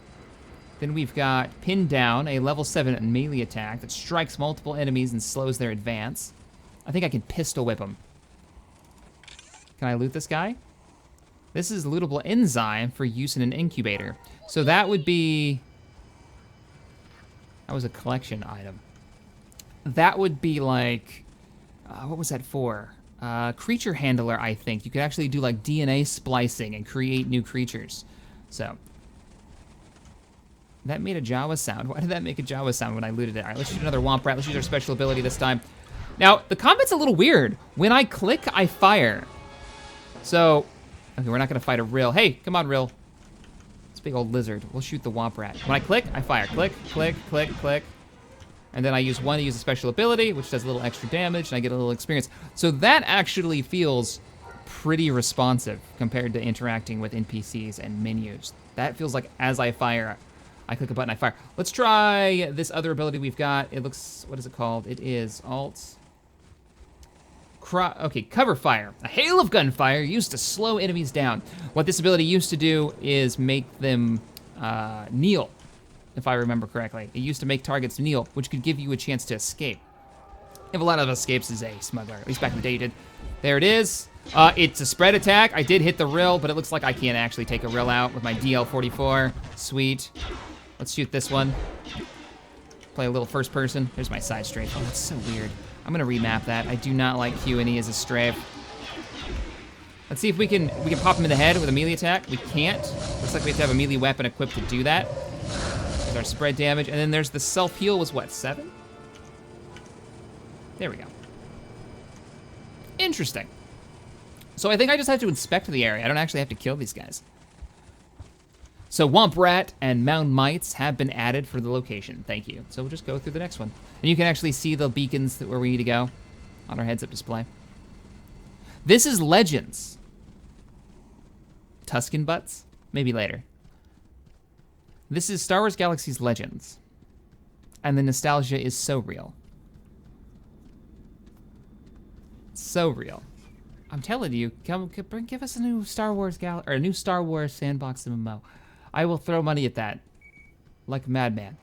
Then we've got Pin Down, a level 7 melee attack that strikes multiple enemies and slows their advance. I think I can pistol whip them. Can I loot this guy? This is lootable enzyme for use in an incubator. So that would be... That was a collection item. That would be like... what was that for? Creature handler, I think. You could actually do like DNA splicing and create new creatures. So... That made a Jawa sound. Why did that make a Jawa sound when I looted it? All right, let's shoot another Womp Rat. Let's use our special ability this time. Now, the combat's a little weird. When I click, I fire. So, okay, we're not gonna fight a Rill. Hey, come on, Rill. This big old lizard. We'll shoot the Womp Rat. When I click, I fire. Click, click, click, click. And then I use one to use a special ability, which does a little extra damage, and I get a little experience. So that actually feels pretty responsive compared to interacting with NPCs and menus. That feels like as I fire, I click a button, I fire. Let's try this other ability we've got. It looks, what is it called? It is Alt. Okay, Cover Fire. A hail of gunfire used to slow enemies down. What this ability used to do is make them kneel, if I remember correctly. It used to make targets kneel, which could give you a chance to escape. You have a lot of escapes as a smuggler, at least back in the day you did. There it is. It's a spread attack. I did hit the Rill, but it looks like I can't actually take a Rill out with my DL44. Sweet. Let's shoot this one. Play a little first person. There's my side strafe. Oh, that's so weird. I'm gonna remap that. I do not like Q and E as a strafe. Let's see if we can pop him in the head with a melee attack. We can't. Looks like we have to have a melee weapon equipped to do that. There's our spread damage, and then there's the self-heal was what, 7? There we go. Interesting. So I think I just have to inspect the area. I don't actually have to kill these guys. So Womp Rat and Mound Mites have been added for the location. Thank you. So we'll just go through the next one. And you can actually see the beacons where we need to go on our heads-up display. This is Legends. Tusken Butts? Maybe later. This is Star Wars Galaxies Legends. And the nostalgia is so real. So real. I'm telling you, give us a new Star Wars a new Star Wars sandbox MMO. I will throw money at that, like a madman.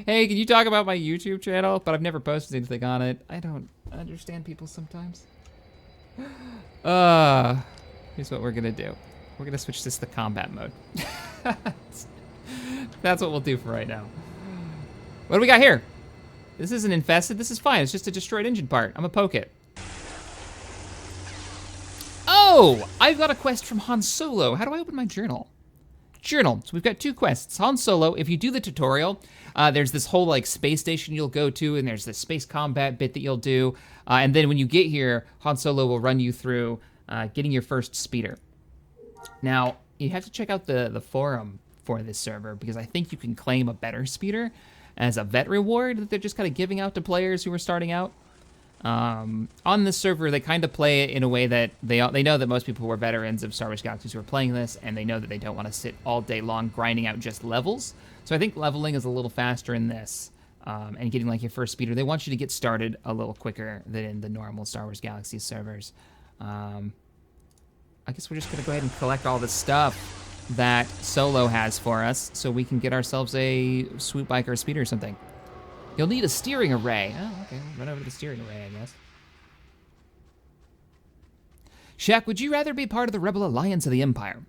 Hey, can you talk about my YouTube channel? But I've never posted anything on it. I don't understand people sometimes. Here's what we're gonna do. We're gonna switch this to combat mode. That's what we'll do for right now. What do we got here? This isn't infested. This is fine. It's just a destroyed engine part. I'm gonna poke it. Oh, I've got a quest from Han Solo. How do I open my journal? Journal. So we've got 2 quests. Han Solo, if you do the tutorial, there's this whole like space station you'll go to, and there's this space combat bit that you'll do. And then when you get here, Han Solo will run you through getting your first speeder. Now, you have to check out the forum for this server, because I think you can claim a better speeder as a vet reward that they're just kind of giving out to players who are starting out. On this server, they kind of play it in a way that they know that most people who are veterans of Star Wars Galaxies who are playing this, and they know that they don't want to sit all day long grinding out just levels. So I think leveling is a little faster in this, and getting like your first speeder. They want you to get started a little quicker than in the normal Star Wars Galaxies servers. I guess we're just going to go ahead and collect all the stuff that Solo has for us so we can get ourselves a swoop bike or a speeder or something. You'll need a steering array. Oh, okay. We'll run over to the steering array, I guess. Shack, would you rather be part of the Rebel Alliance or the Empire?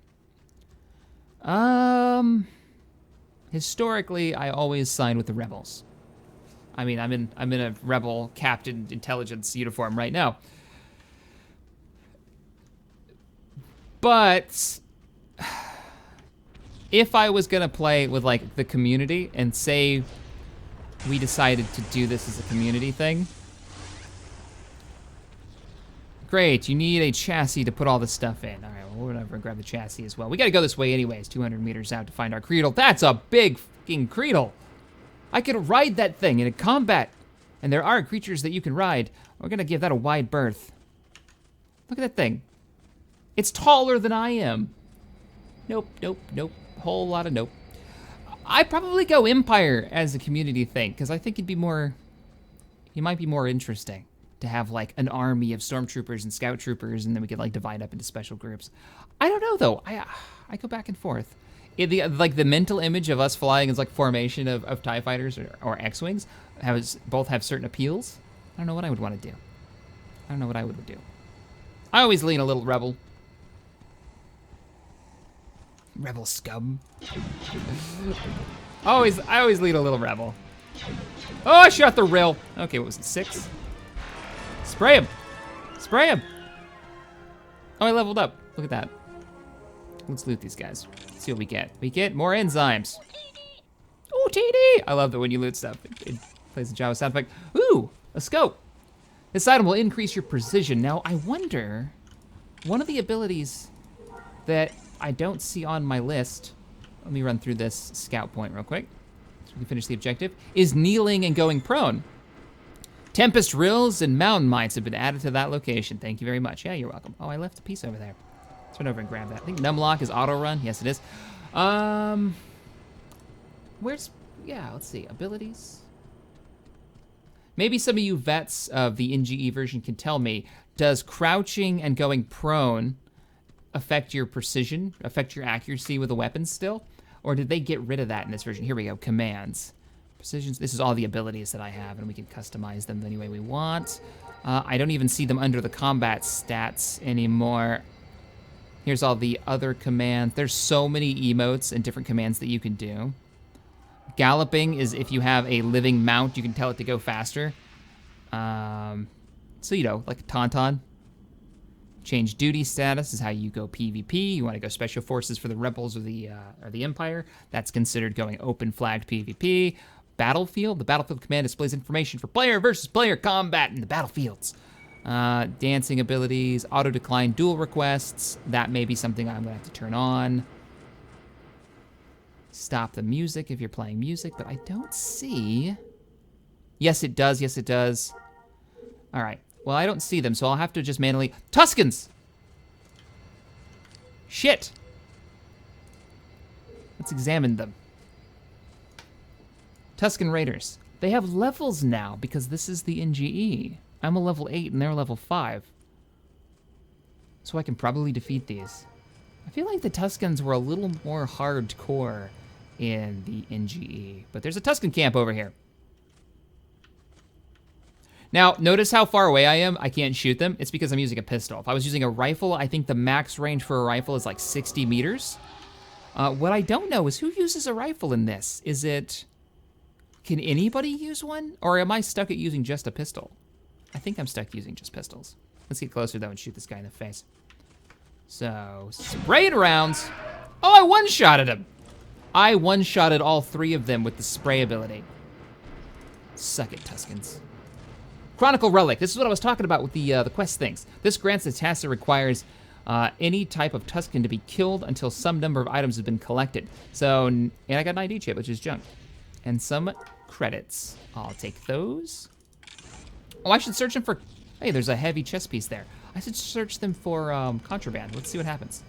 Historically, I always side with the Rebels. I mean, I'm in a Rebel Captain Intelligence uniform right now. But if I was gonna play with like the community and say we decided to do this as a community thing. Great, you need a chassis to put all this stuff in. All right, well, we're gonna grab the chassis as well. We gotta go this way anyways, 200 meters out to find our Creedle. That's a big fucking Creedle. I could ride that thing in a combat. And there are creatures that you can ride. We're gonna give that a wide berth. Look at that thing. It's taller than I am. Nope, nope, nope. Whole lot of nope. I'd probably go Empire as a community thing, because I think it might be more interesting to have like an army of stormtroopers and scout troopers, and then we could like divide up into special groups. I don't know though. I go back and forth. Like the mental image of us flying as like formation of TIE fighters or X-wings both have certain appeals. I don't know what I would want to do. I don't know what I would do. I always lean a little rebel. Rebel scum. I always lead a little rebel. Oh, I shot the rail. Okay, what was it, 6? Spray him. Spray him. Oh, I leveled up. Look at that. Let's loot these guys. Let's see what we get. We get more enzymes. Ooh, TD. I love that when you loot stuff, it plays a Java sound effect. Ooh, a scope. This item will increase your precision. Now, I wonder, one of the abilities that I don't see on my list, let me run through this scout point real quick so we can finish the objective, is kneeling and going prone. Tempest rills and mountain mines have been added to that location. Thank you very much. Yeah, you're welcome. Oh, I left a piece over there. Let's run over and grab that. I think numlock is auto run. Yes, it is. Let's see, abilities. Maybe some of you vets of the NGE version can tell me, does crouching and going prone affect your precision, affect your accuracy with the weapons still? Or did they get rid of that in this version? Here we go, commands. Precisions, this is all the abilities that I have, and we can customize them any way we want. I don't even see them under the combat stats anymore. Here's all the other commands. There's so many emotes and different commands that you can do. Galloping is if you have a living mount, you can tell it to go faster. So, you know, like a tauntaun. Change duty status is how you go PvP. You want to go special forces for the rebels or the Empire. That's considered going open flagged PvP. Battlefield. The battlefield command displays information for player versus player combat in the battlefields. Dancing abilities, auto decline duel requests. That may be something I'm gonna have to turn on. Stop the music if you're playing music, but I don't see. Yes, it does. Yes, it does. All right. Well, I don't see them, so I'll have to just manually... Tuskens! Shit! Let's examine them. Tusken Raiders. They have levels now, because this is the NGE. I'm a level 8, and they're level 5. So I can probably defeat these. I feel like the Tuskens were a little more hardcore in the NGE. But there's a Tusken camp over here. Now, notice how far away I am. I can't shoot them. It's because I'm using a pistol. If I was using a rifle, I think the max range for a rifle is like 60 meters. What I don't know is who uses a rifle in this. Is it... Can anybody use one? Or am I stuck at using just a pistol? I think I'm stuck using just pistols. Let's get closer, though, and shoot this guy in the face. So, spray it around. Oh, I one-shotted him. I one-shotted all 3 of them with the spray ability. Suck it, Tuskens. Chronicle Relic. This is what I was talking about with the quest things. This grants a task that requires any type of Tusken to be killed until some number of items have been collected. So, and I got an ID chip, which is junk. And some credits. I'll take those. Oh, I should search them for, hey, there's a heavy chest piece there. I should search them for contraband. Let's see what happens.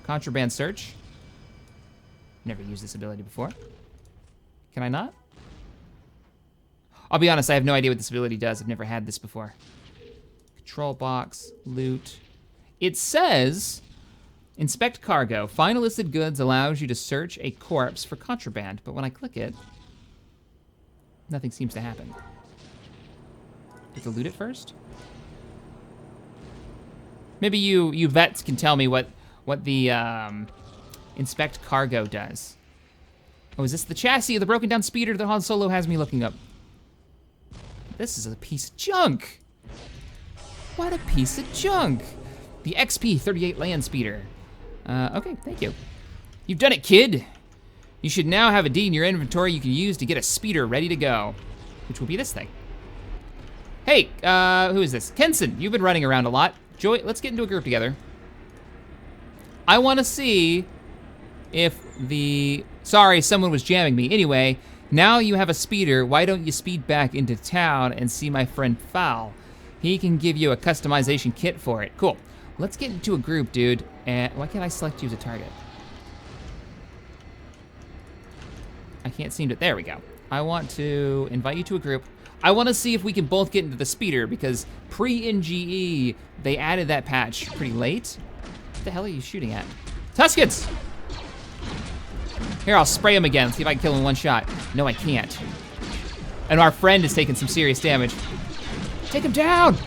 Contraband search. Never used this ability before. Can I not? I'll be honest, I have no idea what this ability does. I've never had this before. Control box, loot. It says, inspect cargo. Find a listed goods allows you to search a corpse for contraband, but when I click it, nothing seems to happen. Have to loot it first? Maybe you vets can tell me what the inspect cargo does. Oh, is this the chassis of the broken down speeder that Han Solo has me looking up? This is a piece of junk. What a piece of junk. The XP-38 land speeder. Okay, thank you. You've done it, kid. You should now have a D in your inventory you can use to get a speeder ready to go, which will be this thing. Hey, who is this? Kenson, you've been running around a lot. Joy, let's get into a group together. I want to see if sorry, someone was jamming me. Anyway, now you have a speeder, why don't you speed back into town and see my friend Fowl? He can give you a customization kit for it. Cool. Let's get into a group, dude. And why can't I select you as a target? I can't seem to, there we go. I want to invite you to a group. I want to see if we can both get into the speeder because pre-NGE, they added that patch pretty late. What the hell are you shooting at? Tuskens! Here, I'll spray him again, see if I can kill him in one shot. No, I can't. And our friend is taking some serious damage. Take him down!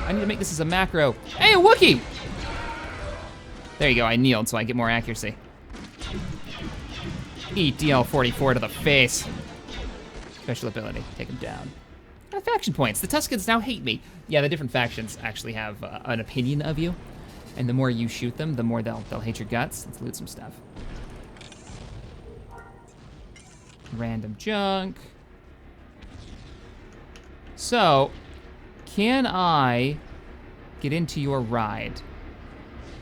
I need to make this as a macro. Hey, a Wookiee! There you go, I kneeled so I get more accuracy. Eat DL-44 to the face. Special ability, take him down. Faction points, the Tuskens now hate me. Yeah, the different factions actually have an opinion of you. And the more you shoot them, the more they'll hate your guts. Let's loot some stuff. Random junk. So, can I get into your ride?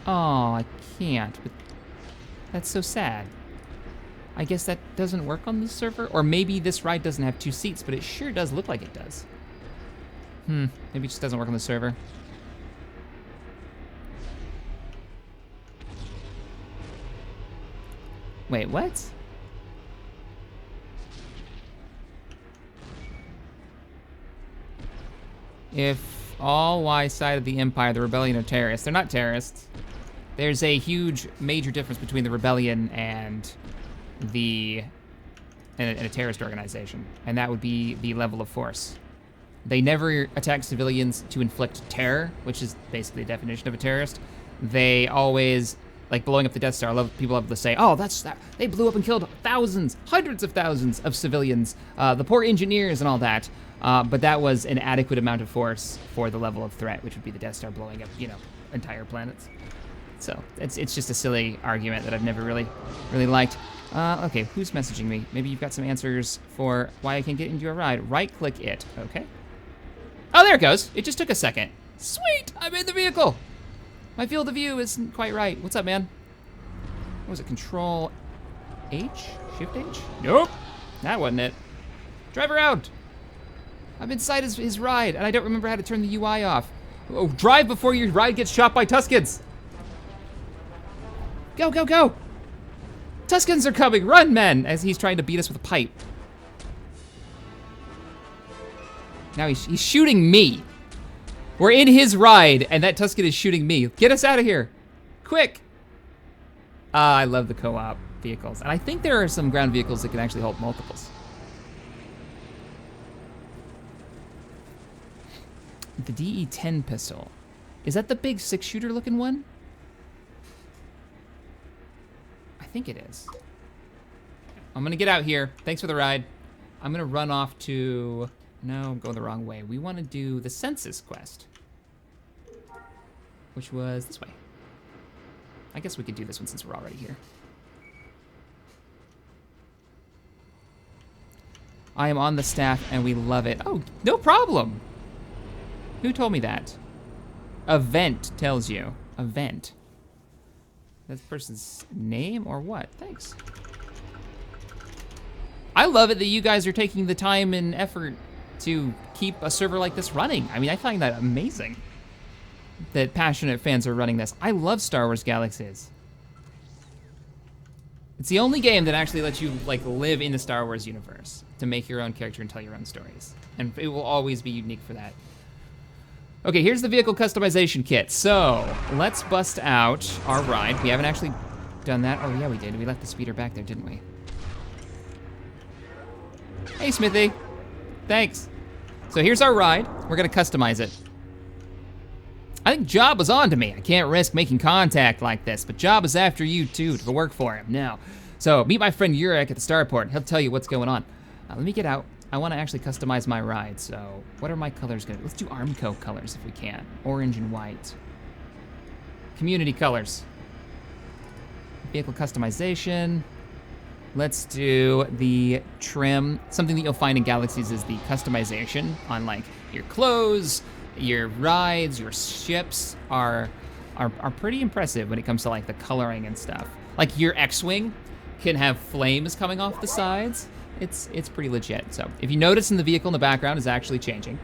Oh, I can't, but that's so sad. I guess that doesn't work on this server? Or maybe this ride doesn't have 2 seats, but it sure does look like it does. Maybe it just doesn't work on the server. Wait, what? If all Y side of the Empire, the Rebellion are terrorists. They're not terrorists. There's a huge, major difference between the Rebellion and a terrorist organization, and that would be the level of force. They never attack civilians to inflict terror, which is basically the definition of a terrorist. They always, like blowing up the Death Star, people love to say, oh, they blew up and killed thousands, hundreds of thousands of civilians, the poor engineers and all that. But that was an adequate amount of force for the level of threat, which would be the Death Star blowing up, entire planets. So it's just a silly argument that I've never really liked. Okay, who's messaging me? Maybe you've got some answers for why I can't get into your ride. Right-click it, okay. Oh, there it goes. It just took a second. Sweet, I'm in the vehicle. My field of view isn't quite right. What's up, man? What was it, Control H? Shift H? Nope, that wasn't it. Drive around. I'm inside his ride, and I don't remember how to turn the UI off. Oh, drive before your ride gets shot by Tuskens. Go, go, go. Tuskens are coming, run, men, as he's trying to beat us with a pipe. Now he's shooting me. We're in his ride, and that Tusken is shooting me. Get us out of here, quick. I love the co-op vehicles, and I think there are some ground vehicles that can actually hold multiples. The DE-10 pistol. Is that the big 6-shooter looking one? I think it is. I'm gonna get out here. Thanks for the ride. I'm gonna run off to, no, I'm going the wrong way. We wanna do the census quest, which was this way. I guess we could do this one since we're already here. I am on the staff and we love it. Oh, no problem. Who told me that? Event tells you. Event. That person's name or what? Thanks. I love it that you guys are taking the time and effort to keep a server like this running. I mean, I find that amazing that passionate fans are running this. I love Star Wars Galaxies. It's the only game that actually lets you like live in the Star Wars universe to make your own character and tell your own stories. And it will always be unique for that. Okay, here's the vehicle customization kit. So let's bust out our ride. We haven't actually done that. Oh yeah, we did. We left the speeder back there, didn't we? Hey, Smithy. Thanks. So here's our ride. We're gonna customize it. I think Jabba's on to me. I can't risk making contact like this, but Jabba's after you too to work for him now. So meet my friend Urek at the starport. He'll tell you what's going on. Let me get out. I wanna actually customize my ride, so what are my colors gonna be? Let's do Armco colors if we can. Orange and white. Community colors. Vehicle customization. Let's do the trim. Something that you'll find in Galaxies is the customization on like your clothes, your rides, your ships are pretty impressive when it comes to like the coloring and stuff. Like your X-Wing can have flames coming off the sides. It's pretty legit. So if you notice in the vehicle in the background is actually changing.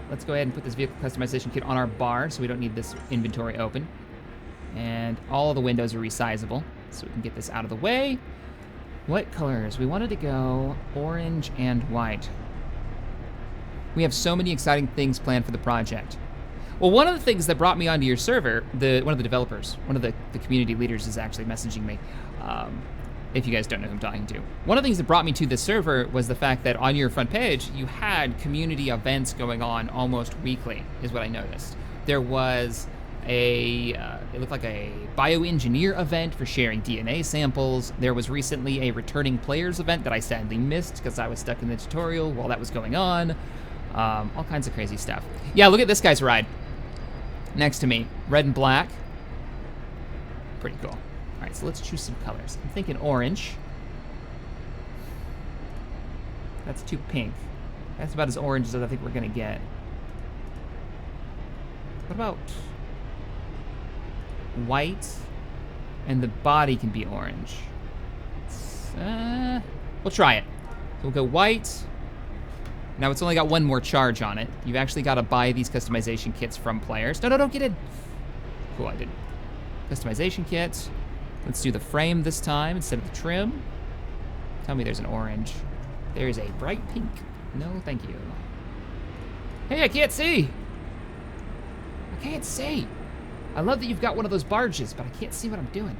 Let's go ahead and put this vehicle customization kit on our bar so we don't need this inventory open. And all of the windows are resizable, so we can get this out of the way. What colors? We wanted to go orange and white. We have so many exciting things planned for the project. Well, one of the things that brought me onto your server, one of the developers, one of the community leaders is actually messaging me, if you guys don't know who I'm talking to. One of the things that brought me to this server was the fact that on your front page, you had community events going on almost weekly, is what I noticed. There was it looked like a bioengineer event for sharing DNA samples. There was recently a returning players event that I sadly missed because I was stuck in the tutorial while that was going on. All kinds of crazy stuff. Yeah, look at this guy's ride. Next to me, red and black. Pretty cool. All right, so let's choose some colors. I'm thinking orange. That's too pink. That's about as orange as I think we're gonna get. What about white? And the body can be orange. We'll try it. So we'll go white. Now it's only got one more charge on it. You've actually got to buy these customization kits from players. No, don't get in. Cool, I didn't. Customization kit. Let's do the frame this time instead of the trim. Tell me there's an orange. There is a bright pink. No, thank you. Hey, I can't see. I can't see. I love that you've got one of those barges, but I can't see what I'm doing.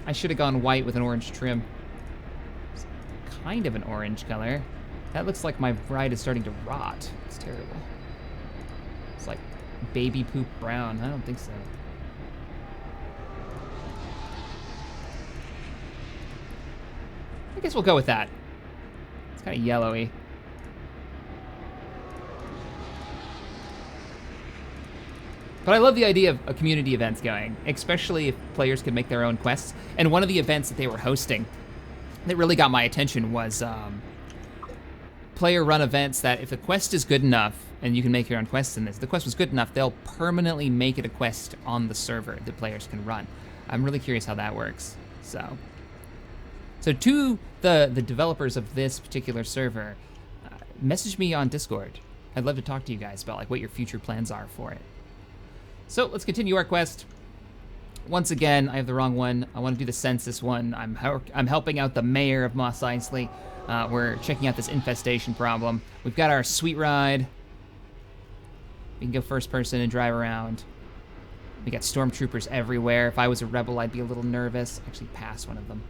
I should have gone white with an orange trim. Kind of an orange color. That looks like my ride is starting to rot. It's terrible. It's like baby poop brown. I don't think so. I guess we'll go with that. It's kind of yellowy. But I love the idea of community events going, especially if players could make their own quests. And one of the events that they were hosting that really got my attention was player-run events that if the quest is good enough, and you can make your own quests in this, if the quest was good enough, they'll permanently make it a quest on the server that players can run. I'm really curious how that works. So to the developers of this particular server, message me on Discord. I'd love to talk to you guys about like what your future plans are for it. So let's continue our quest. Once again, I have the wrong one. I want to do the census one. I'm helping out the mayor of Mos Eisley. We're checking out this infestation problem. We've got our sweet ride. We can go first person and drive around. We got stormtroopers everywhere. If I was a rebel, I'd be a little nervous. Actually, pass one of them.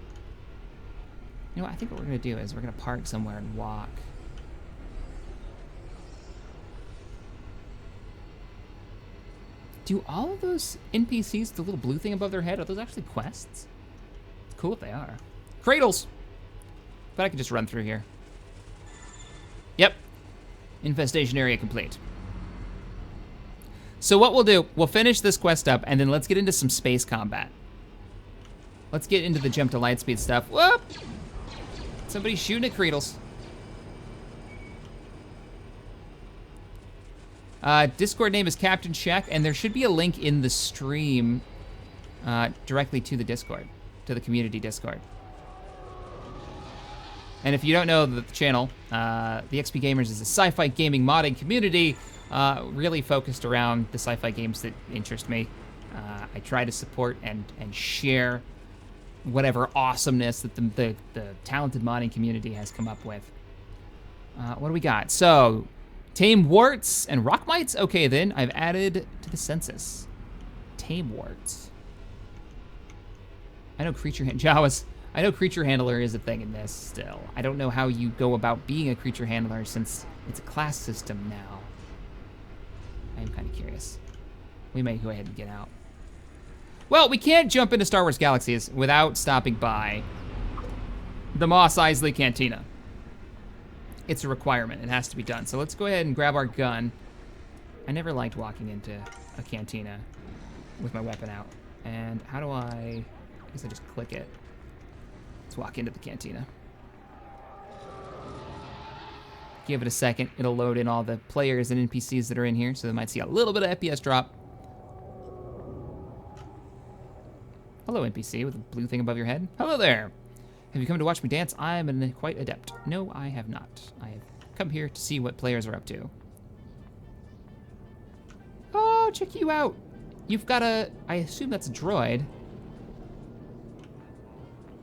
You know what? I think what we're gonna do is we're gonna park somewhere and walk. Do all of those NPCs, the little blue thing above their head, are those actually quests? Cool if they are. Cradles! But I can just run through here. Yep. Infestation area complete. So what we'll do, we'll finish this quest up, and then let's get into some space combat. Let's get into the Jump to Lightspeed stuff. Whoop! Somebody's shooting at Creedles. Discord name is CaptainShack, and there should be a link in the stream directly to the Discord, to the community Discord. And if you don't know the channel, the XP Gamers is a sci-fi gaming modding community really focused around the sci-fi games that interest me. I try to support and share whatever awesomeness that the talented modding community has come up with. What do we got? So, tame warts and rock mites? Okay then, I've added to the census. Tame warts. I know creature Jawas. I know creature handler is a thing in this still. I don't know how you go about being a creature handler since it's a class system now. I'm kind of curious. We may go ahead and get out. Well, we can't jump into Star Wars Galaxies without stopping by the Mos Eisley Cantina. It's a requirement, it has to be done. So let's go ahead and grab our gun. I never liked walking into a cantina with my weapon out. And how do I guess I just click it. Let's walk into the cantina. Give it a second, it'll load in all the players and NPCs that are in here, so they might see a little bit of FPS drop. Hello, NPC with a blue thing above your head. Hello there. Have you come to watch me dance? I'm quite adept. No, I have not. I have come here to see what players are up to. Oh, check you out. You've got a, I assume that's a droid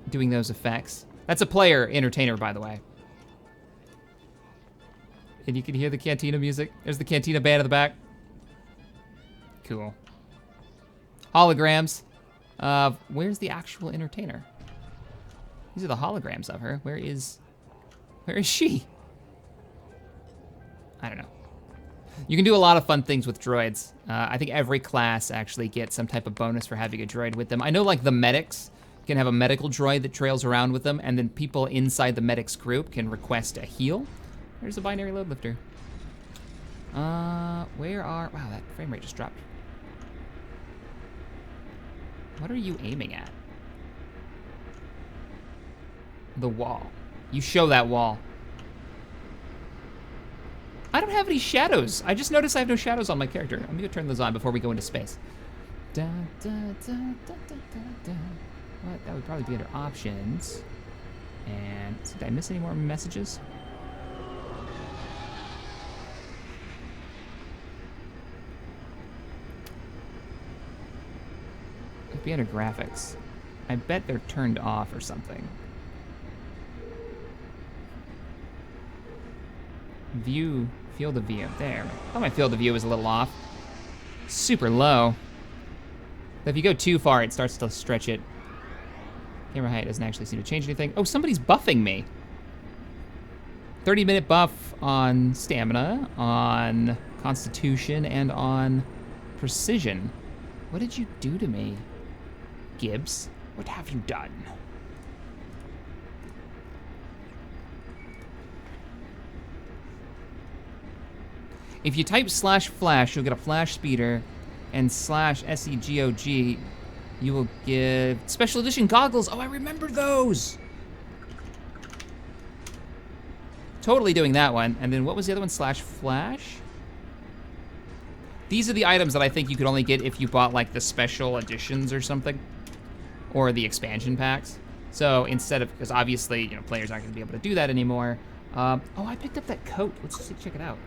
doing those effects. That's a player entertainer, by the way. And you can hear the cantina music. There's the cantina band in the back. Cool. Holograms. Where's the actual entertainer? These are the holograms of her. Where is she? I don't know. You can do a lot of fun things with droids. I think every class actually gets some type of bonus for having a droid with them. I know like the medics can have a medical droid that trails around with them, and then people inside the medics group can request a heal. There's a binary load lifter. Where are, wow, that frame rate just dropped. What are you aiming at? The wall. You show that wall. I don't have any shadows. I just noticed I have no shadows on my character. I'm gonna turn those on before we go into space. Da, da, da, da, da, da. What? That would probably be under options. And did I miss any more messages? It'd be under graphics. I bet they're turned off or something. View, field of view, there. I thought my field of view was a little off. Super low. But if you go too far, it starts to stretch it. Camera height doesn't actually seem to change anything. Oh, somebody's buffing me. 30-minute buff on stamina, on constitution, and on precision. What did you do to me, Gibbs? What have you done? If you type /flash, you'll get a flash speeder, and /SEGOG, you will get special edition goggles. Oh, I remember those. Totally doing that one. And then what was the other one? /flash? These are the items that I think you could only get if you bought like the special editions or something, or the expansion packs. So instead of, because obviously, you know, players aren't gonna be able to do that anymore. Oh, I picked up that coat. Let's just check it out.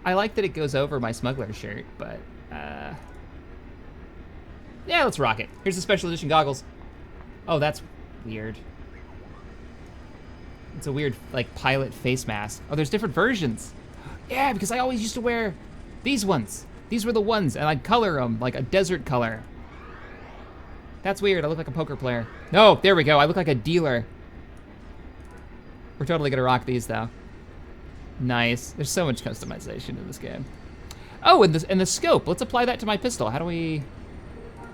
I like that it goes over my smuggler shirt, but yeah, let's rock it. Here's the special edition goggles. Oh, that's weird. It's a weird, like, pilot face mask. Oh, there's different versions. Yeah, because I always used to wear these ones. These were the ones, and I'd color them like a desert color. That's weird, I look like a poker player. No, there we go, I look like a dealer. We're totally gonna rock these, though. Nice. There's so much customization in this game. Oh, and the scope. Let's apply that to my pistol. How do we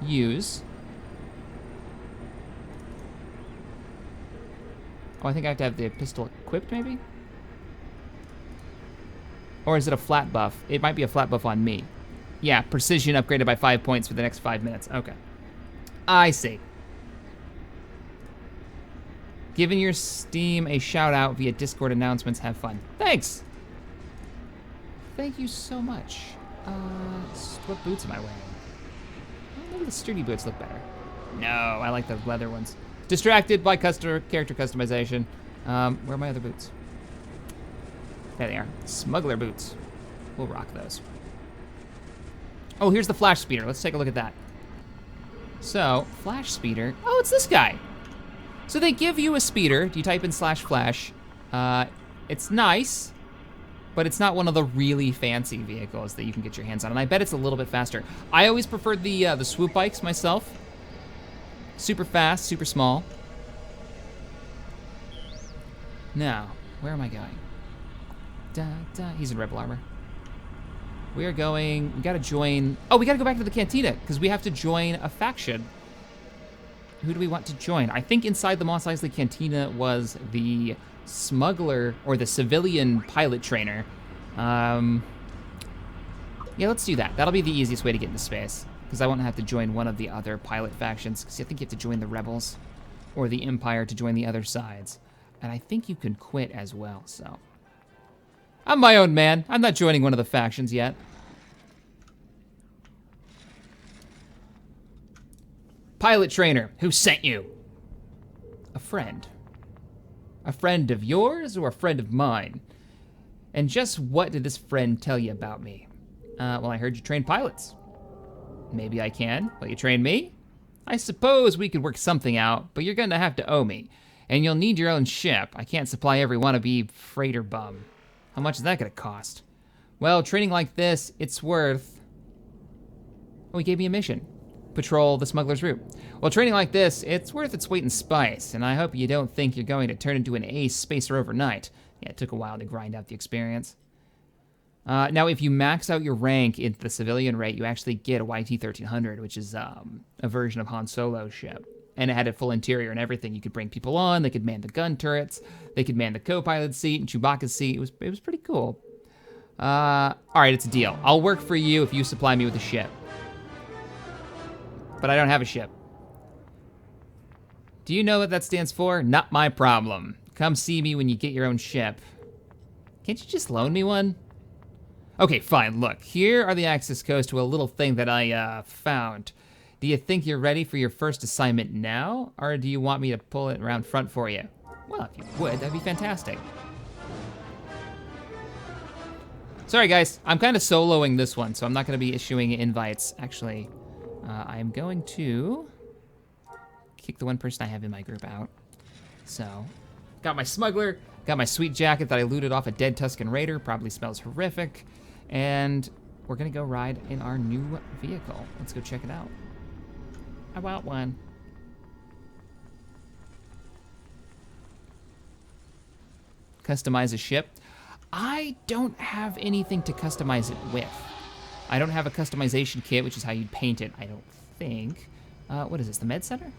use? Oh, I think I have to have the pistol equipped, maybe? Or is it a flat buff? It might be a flat buff on me. Yeah, precision upgraded by 5 points for the next 5 minutes. Okay. I see. Giving your Steam a shout out via Discord announcements. Have fun. Thanks. Thank you so much. What boots am I wearing? Oh, maybe the sturdy boots look better. No, I like the leather ones. Distracted by character customization. Where are my other boots? There they are. Smuggler boots. We'll rock those. Oh, here's the flash speeder. Let's take a look at that. So, flash speeder. Oh, it's this guy. So they give you a speeder. Do you type in /flash? It's nice, but it's not one of the really fancy vehicles that you can get your hands on, and I bet it's a little bit faster. I always preferred the swoop bikes myself. Super fast, super small. Now, where am I going? He's in rebel armor. We gotta join, oh, we gotta go back to the cantina, because we have to join a faction. Who do we want to join? I think inside the Mos Eisley Cantina was the smuggler, or the civilian pilot trainer. Yeah, let's do that. That'll be the easiest way to get into space, because I won't have to join one of the other pilot factions, because I think you have to join the rebels, or the Empire to join the other sides. And I think you can quit as well, so. I'm my own man. I'm not joining one of the factions yet. Pilot trainer, who sent you? A friend. A friend of yours or a friend of mine? And just what did this friend tell you about me? Well, I heard you train pilots. Maybe I can. Will you train me? I suppose we could work something out, but you're gonna have to owe me. And you'll need your own ship. I can't supply every wannabe freighter bum. How much is that gonna cost? Well, training like this, it's worth... Oh, he gave me a mission. Patrol the smuggler's route. Well, training like this, it's worth its weight in spice, and I hope you don't think you're going to turn into an ace spacer overnight. Yeah, it took a while to grind out the experience. Now, if you max out your rank in the civilian rate, you actually get a YT-1300, which is a version of Han Solo's ship. And it had a full interior and everything. You could bring people on, they could man the gun turrets, they could man the co-pilot seat and Chewbacca's seat. It was pretty cool. All right, it's a deal. I'll work for you if you supply me with a ship. But I don't have a ship. Do you know what that stands for? Not my problem. Come see me when you get your own ship. Can't you just loan me one? Okay, fine, look. Here are the access codes to a little thing that I found. Do you think you're ready for your first assignment now? Or do you want me to pull it around front for you? Well, if you would, that'd be fantastic. Sorry guys, I'm kind of soloing this one, so I'm not gonna be issuing invites. Actually, I'm going to kick the one person I have in my group out. So, got my smuggler, got my sweet jacket that I looted off a dead Tusken Raider, probably smells horrific, and we're gonna go ride in our new vehicle. Let's go check it out. I want one. Customize a ship. I don't have anything to customize it with. I don't have a customization kit, which is how you'd paint it, I don't think. What is this, the med center?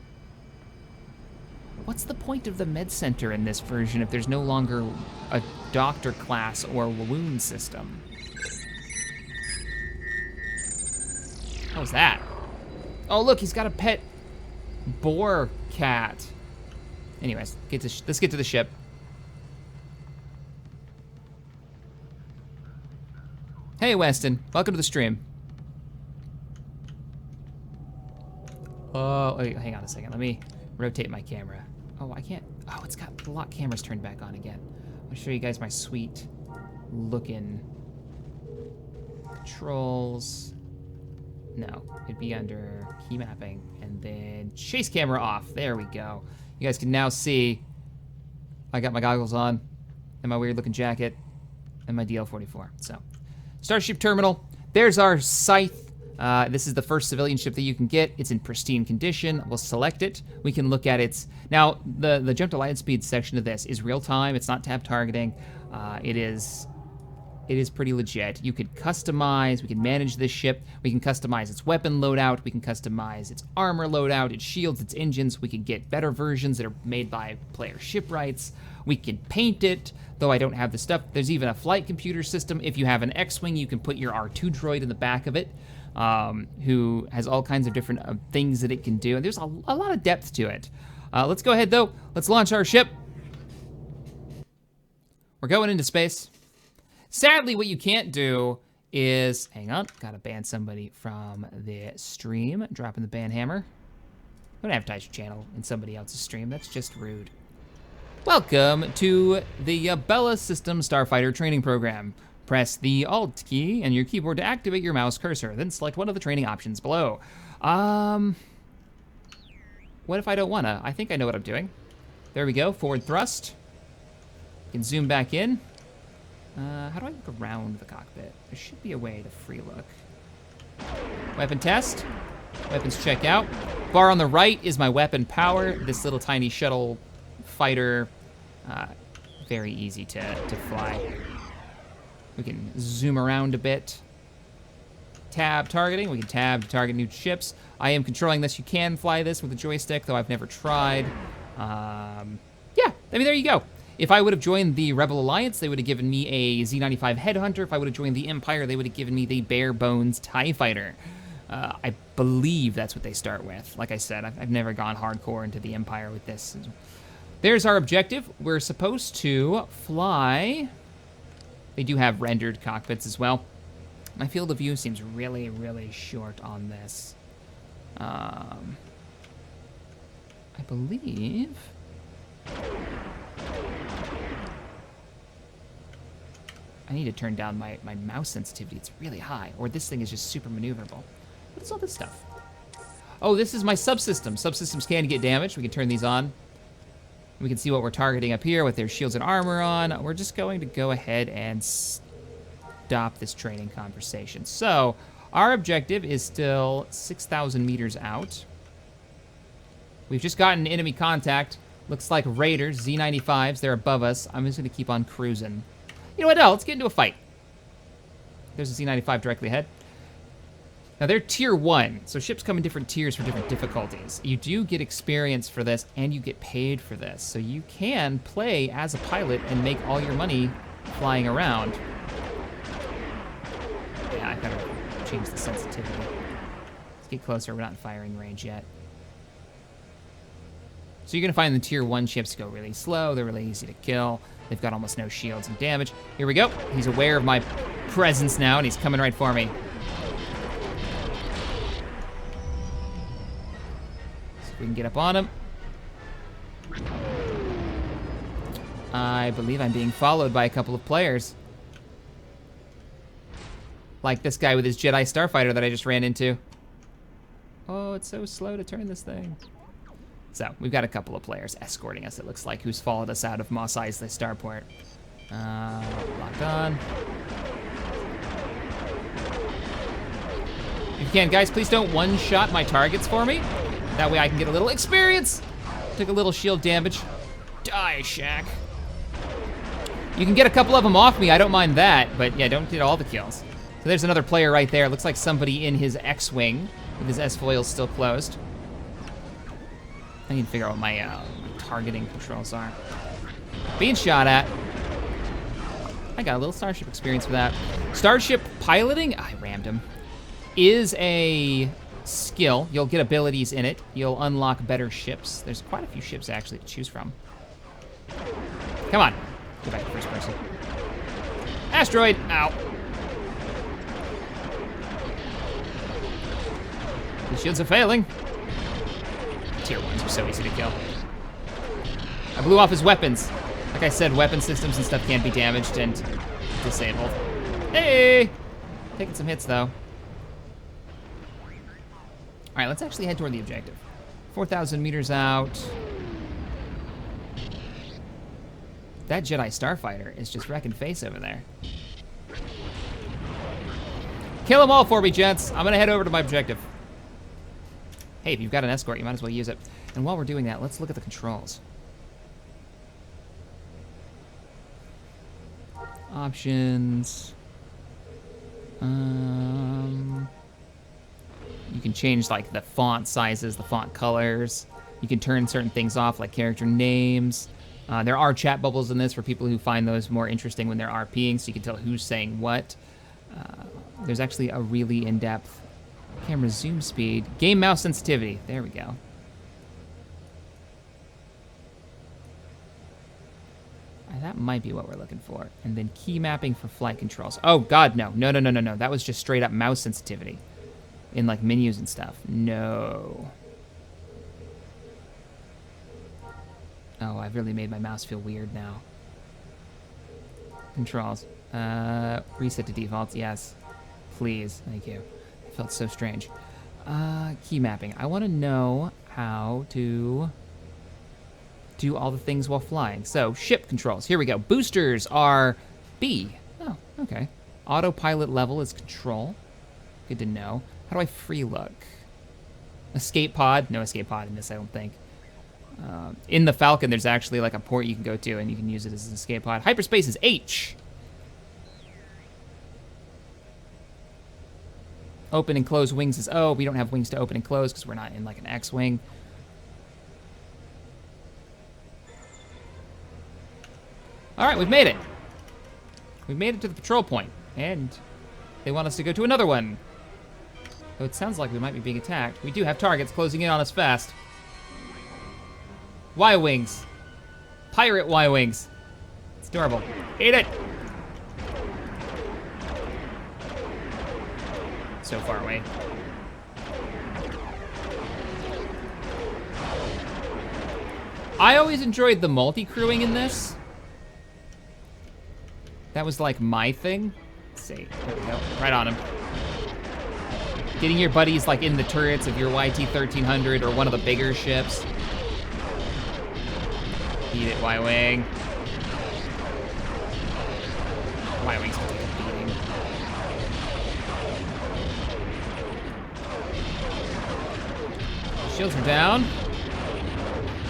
What's the point of the med center in this version if there's no longer a doctor class or a wound system? What was that? Oh, look, he's got a pet boar cat. Anyways, let's get to the ship. Hey, Weston. Welcome to the stream. Oh, wait, hang on a second. Let me rotate my camera. Oh, I can't. Oh, it's got the lock cameras turned back on again. I'll show you guys my sweet looking controls. No, it'd be under key mapping and then chase camera off. There we go. You guys can now see I got my goggles on and my weird looking jacket and my DL-44. So, Starship Terminal. There's our scythe. This is the first civilian ship that you can get. It's in pristine condition. We'll select it. We can look at its... Now, the Jump to LightSpeed section of this is real time. It's not tab targeting. It is pretty legit. You could customize, we can manage this ship, we can customize its weapon loadout, we can customize its armor loadout, its shields, its engines, we can get better versions that are made by player shipwrights, we can paint it, though I don't have the stuff. There's even a flight computer system. If you have an X-Wing, you can put your R2 droid in the back of it, who has all kinds of different things that it can do. And there's a lot of depth to it. Let's go ahead, though. Let's launch our ship. We're going into space. Sadly, what you can't do is, hang on, gotta ban somebody from the stream, dropping the ban hammer. Don't advertise your channel in somebody else's stream, that's just rude. Welcome to the Bella System Starfighter training program. Press the Alt key and your keyboard to activate your mouse cursor, then select one of the training options below. What if I don't wanna? I think I know what I'm doing. There we go, forward thrust. You can zoom back in. How do I look around the cockpit? There should be a way to free look. Weapon test. Weapons check out. Bar on the right is my weapon power. This little tiny shuttle fighter, very easy to fly. We can zoom around a bit. Tab targeting. We can tab to target new ships. I am controlling this. You can fly this with a joystick, though I've never tried. Yeah, I mean, there you go. If I would have joined the Rebel Alliance, they would have given me a Z95 Headhunter. If I would have joined the Empire, they would have given me the bare bones TIE Fighter. I believe that's what they start with. Like I said, I've never gone hardcore into the Empire with this. There's our objective. We're supposed to fly. They do have rendered cockpits as well. My field of view seems really, really short on this. I believe... I need to turn down my mouse sensitivity. It's really high. Or this thing is just super maneuverable. What is all this stuff? Oh, this is my subsystem. Subsystems can get damaged. We can turn these on. We can see what we're targeting up here with their shields and armor on. We're just going to go ahead and stop this training conversation. So, our objective is still 6,000 meters out. We've just gotten enemy contact. Looks like Raiders, Z95s, they're above us. I'm just gonna keep on cruising. You know what, no, let's get into a fight. There's a Z95 directly ahead. Now they're tier 1, so ships come in different tiers for different difficulties. You do get experience for this, and you get paid for this. So you can play as a pilot and make all your money flying around. Yeah, I gotta change the sensitivity. Let's get closer, we're not in firing range yet. So you're gonna find the tier 1 ships go really slow, they're really easy to kill. They've got almost no shields and damage. Here we go. He's aware of my presence now, and he's coming right for me. So we can get up on him. I believe I'm being followed by a couple of players. Like this guy with his Jedi Starfighter that I just ran into. Oh, it's so slow to turn this thing. So, we've got a couple of players escorting us, it looks like, who's followed us out of Mos Eisley Starport. Locked on. If you can, guys, please don't one-shot my targets for me. That way I can get a little experience. Took a little shield damage. Die, Shack. You can get a couple of them off me, I don't mind that, but yeah, don't get all the kills. So there's another player right there. Looks like somebody in his X-Wing with his S-foils still closed. I need to figure out what my targeting controls are. Being shot at. I got a little Starship experience for that. Starship piloting, I rammed him, is a skill. You'll get abilities in it. You'll unlock better ships. There's quite a few ships actually to choose from. Come on, go back to first person. Asteroid, ow. The shields are failing. Tier 1s are so easy to kill. I blew off his weapons. Like I said, weapon systems and stuff can't be damaged and disabled. Hey! Taking some hits, though. All right, let's actually head toward the objective. 4,000 meters out. That Jedi Starfighter is just wrecking face over there. Kill them all for me, gents. I'm gonna head over to my objective. Hey, if you've got an escort, you might as well use it. And while we're doing that, let's look at the controls. Options. You can change like the font sizes, the font colors. You can turn certain things off like character names. There are chat bubbles in this for people who find those more interesting when they're RPing, so you can tell who's saying what. There's actually a really in-depth camera zoom speed. Game mouse sensitivity. There we go. That might be what we're looking for. And then key mapping for flight controls. Oh, God, no. No. That was just straight up mouse sensitivity in, like, menus and stuff. No. Oh, I've really made my mouse feel weird now. Controls. Reset to defaults, yes. Please, thank you. It felt so strange. Key mapping. I want to know how to do all the things while flying. So, ship controls. Here we go. Boosters are B. Oh, okay. Autopilot level is control. Good to know. How do I free look? Escape pod? No escape pod in this, I don't think. In the Falcon, there's actually like a port you can go to, and you can use it as an escape pod. Hyperspace is H. Open and close wings is O. We don't have wings to open and close because we're not in like an X-wing. All right, we've made it. We've made it to the patrol point, and they want us to go to another one. Though it sounds like we might be being attacked. We do have targets closing in on us fast. Y-wings. Pirate Y-wings. It's adorable. Eat it. So far away. I always enjoyed the multi-crewing in this. That was like my thing. Let's see, there we go, right on him. Getting your buddies like in the turrets of your YT-1300 or one of the bigger ships. Eat it, Y-Wing. Y-Wing's gonna take a beating. Shields are down.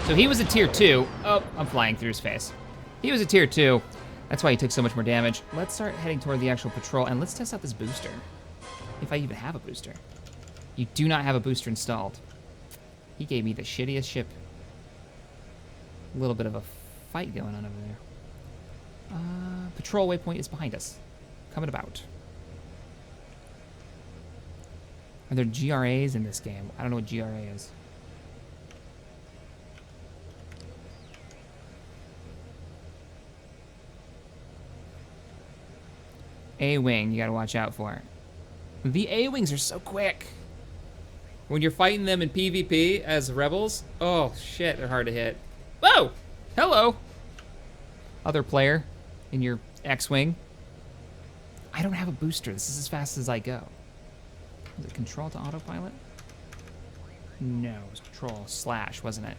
So he was a tier 2. Oh, I'm flying through his face. He was a tier 2. That's why he took so much more damage. Let's start heading toward the actual patrol, and let's test out this booster. If I even have a booster. You do not have a booster installed. He gave me the shittiest ship. A little bit of a fight going on over there. Patrol waypoint is behind us. Coming about. Are there GRAs in this game? I don't know what GRA is. A-wing, you gotta watch out for. The A-wings are so quick. When you're fighting them in PvP as rebels, oh shit, they're hard to hit. Whoa! Hello! Other player in your X-wing. I don't have a booster. This is as fast as I go. Was it control to autopilot? No, it was control / wasn't it?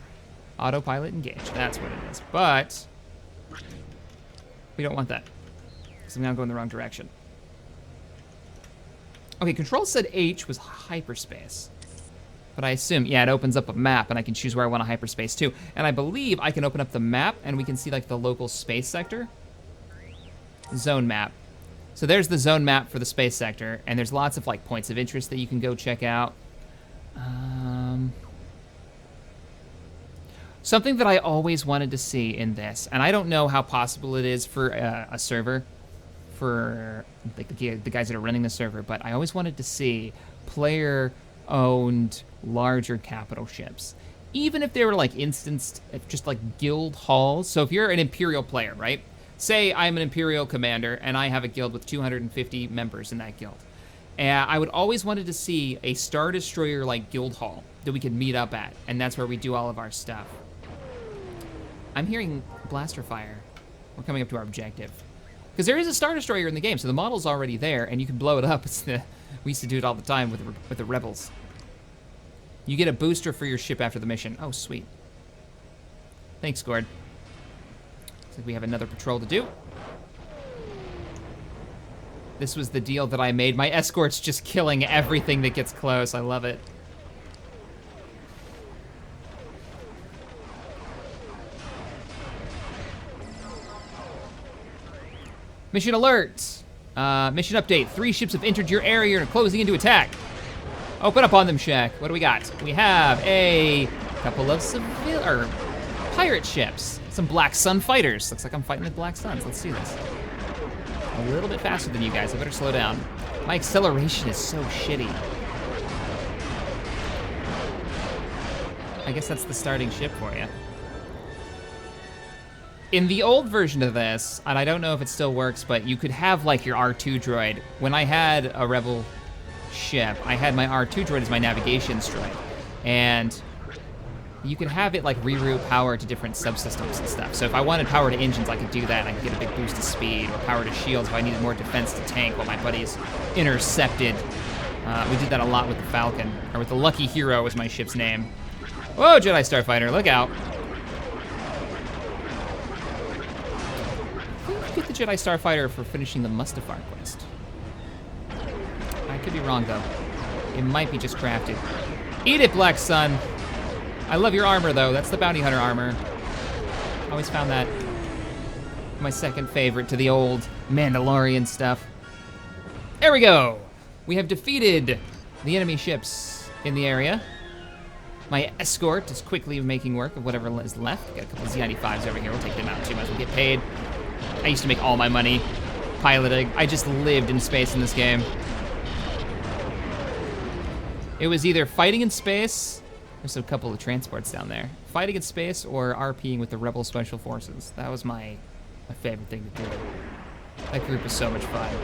Autopilot engage, that's what it is. But we don't want that, because I'm now going the wrong direction. Okay, control said H was hyperspace. But I assume, yeah, it opens up a map, and I can choose where I want a hyperspace too. And I believe I can open up the map, and we can see like the local space sector. Zone map. So there's the zone map for the space sector, and there's lots of like points of interest that you can go check out. Something that I always wanted to see in this, and I don't know how possible it is for a server, for like the guys that are running the server, but I always wanted to see player-owned larger capital ships. Even if they were like instanced, just like guild halls. So if you're an Imperial player, right? Say I'm an Imperial commander and I have a guild with 250 members in that guild. And I would always wanted to see a Star Destroyer like guild hall that we could meet up at, and that's where we do all of our stuff. I'm hearing blaster fire. We're coming up to our objective. Because there is a Star Destroyer in the game, so the model's already there, and you can blow it up. We used to do it all the time with the rebels. You get a booster for your ship after the mission. Oh, sweet. Thanks, Gord. Looks like we have another patrol to do. This was the deal that I made. My escort's just killing everything that gets close. I love it. Mission alert. Mission update. 3 ships have entered your area and are closing into attack. Open up on them, Shack. What do we got? We have a couple of pirate ships. Some Black Sun fighters. Looks like I'm fighting the Black Suns. Let's see this. A little bit faster than you guys. I better slow down. My acceleration is so shitty. I guess that's the starting ship for you. In the old version of this, and I don't know if it still works, but you could have like your R2 droid. When I had a Rebel ship, I had my R2 droid as my navigation droid. And you could have it like reroute power to different subsystems and stuff. So if I wanted power to engines, I could do that, and I could get a big boost to speed, or power to shields if I needed more defense to tank while my buddies intercepted. We did that a lot with the Falcon, or with the Lucky Hero was my ship's name. Whoa, Jedi Starfighter, look out. Get the Jedi Starfighter for finishing the Mustafar quest. I could be wrong though. It might be just crafted. Eat it, Black Sun. I love your armor though. That's the Bounty Hunter armor. Always found that my second favorite to the old Mandalorian stuff. There we go. We have defeated the enemy ships in the area. My escort is quickly making work of whatever is left. Got a couple of Z95s over here. We'll take them out too. Might as well get paid. I used to make all my money piloting. I just lived in space in this game. It was either fighting in space, there's a couple of transports down there, fighting in space or RPing with the Rebel Special Forces. That was my favorite thing to do. That group was so much fun.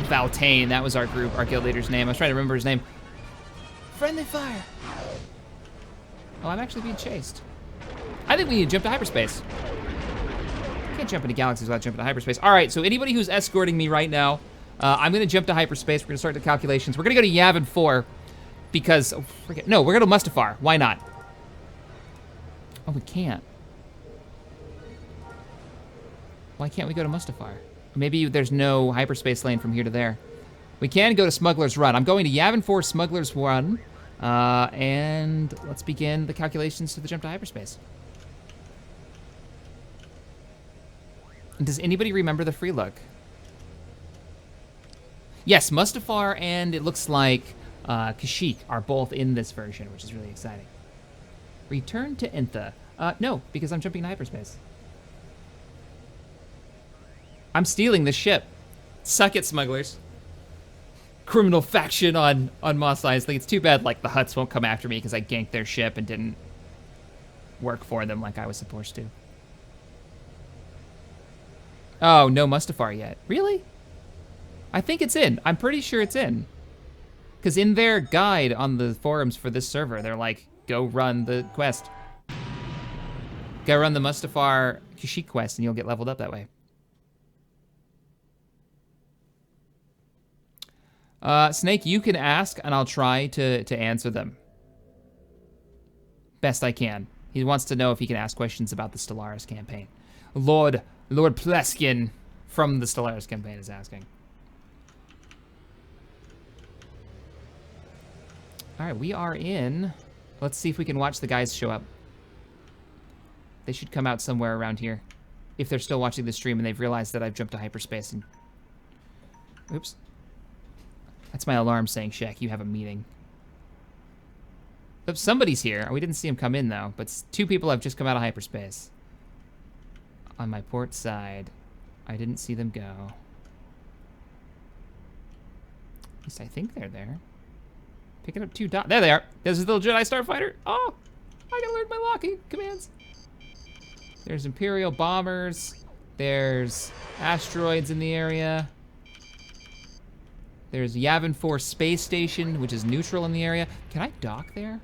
Valtane, that was our group, our guild leader's name. I was trying to remember his name. Friendly fire. Oh, I'm actually being chased. I think we need to jump to hyperspace. Can't jump into Galaxies without jumping to hyperspace. All right, so anybody who's escorting me right now, I'm gonna jump to hyperspace. We're gonna start the calculations. We're gonna go to Yavin 4 because, oh, no, we're gonna go to Mustafar. Why not? Oh, we can't. Why can't we go to Mustafar? Maybe there's no hyperspace lane from here to there. We can go to Smuggler's Run. I'm going to Yavin 4 Smuggler's Run, and let's begin the calculations to the jump to hyperspace. Does anybody remember the free look? Yes, Mustafar and it looks like Kashyyyk are both in this version, which is really exciting. Return to Intha. No, because I'm jumping to hyperspace. I'm stealing this ship. Suck it, smugglers. Criminal faction on Mos Eisley. It's too bad like the Hutts won't come after me because I ganked their ship and didn't work for them like I was supposed to. Oh, no Mustafar yet. Really? I think it's in. I'm pretty sure it's in. Because in their guide on the forums for this server, they're like, go run the quest. Go run the Mustafar Kashyyyk quest and you'll get leveled up that way. Snake, you can ask and I'll try to answer them. Best I can. He wants to know if he can ask questions about the Stellaris campaign. Lord Pleskin from the Stellaris campaign is asking. All right, we are in. Let's see if we can watch the guys show up. They should come out somewhere around here. If they're still watching the stream and they've realized that I've jumped to hyperspace and... Oops. That's my alarm saying, Shaq, you have a meeting. Oops, somebody's here. We didn't see him come in, though, but 2 people have just come out of hyperspace. On my port side. I didn't see them go. At least I think they're there. Picking up 2 dots. There they are. There's a little Jedi Starfighter. Oh, I can learn my locking commands. There's Imperial bombers. There's asteroids in the area. There's Yavin 4 Space Station, which is neutral in the area. Can I dock there?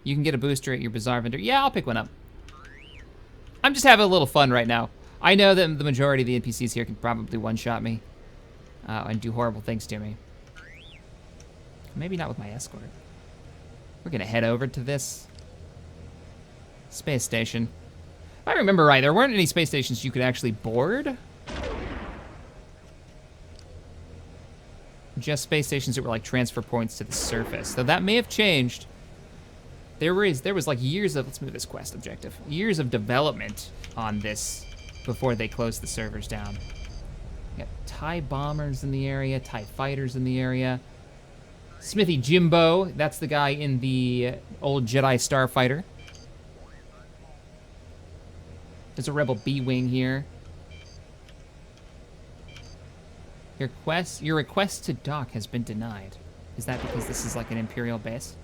You can get a booster at your Bazaar vendor. Yeah, I'll pick one up. I'm just having a little fun right now. I know that the majority of the NPCs here can probably one-shot me and do horrible things to me. Maybe not with my escort. We're gonna head over to this space station. If I remember right, there weren't any space stations you could actually board. Just space stations that were like transfer points to the surface. So that may have changed. There was like years of, let's move this quest objective, years of development on this before they closed the servers down. We got TIE bombers in the area, TIE fighters in the area. Smithy Jimbo, that's the guy in the old Jedi Starfighter. There's a Rebel B-Wing here. Your request to dock has been denied. Is that because this is like an Imperial base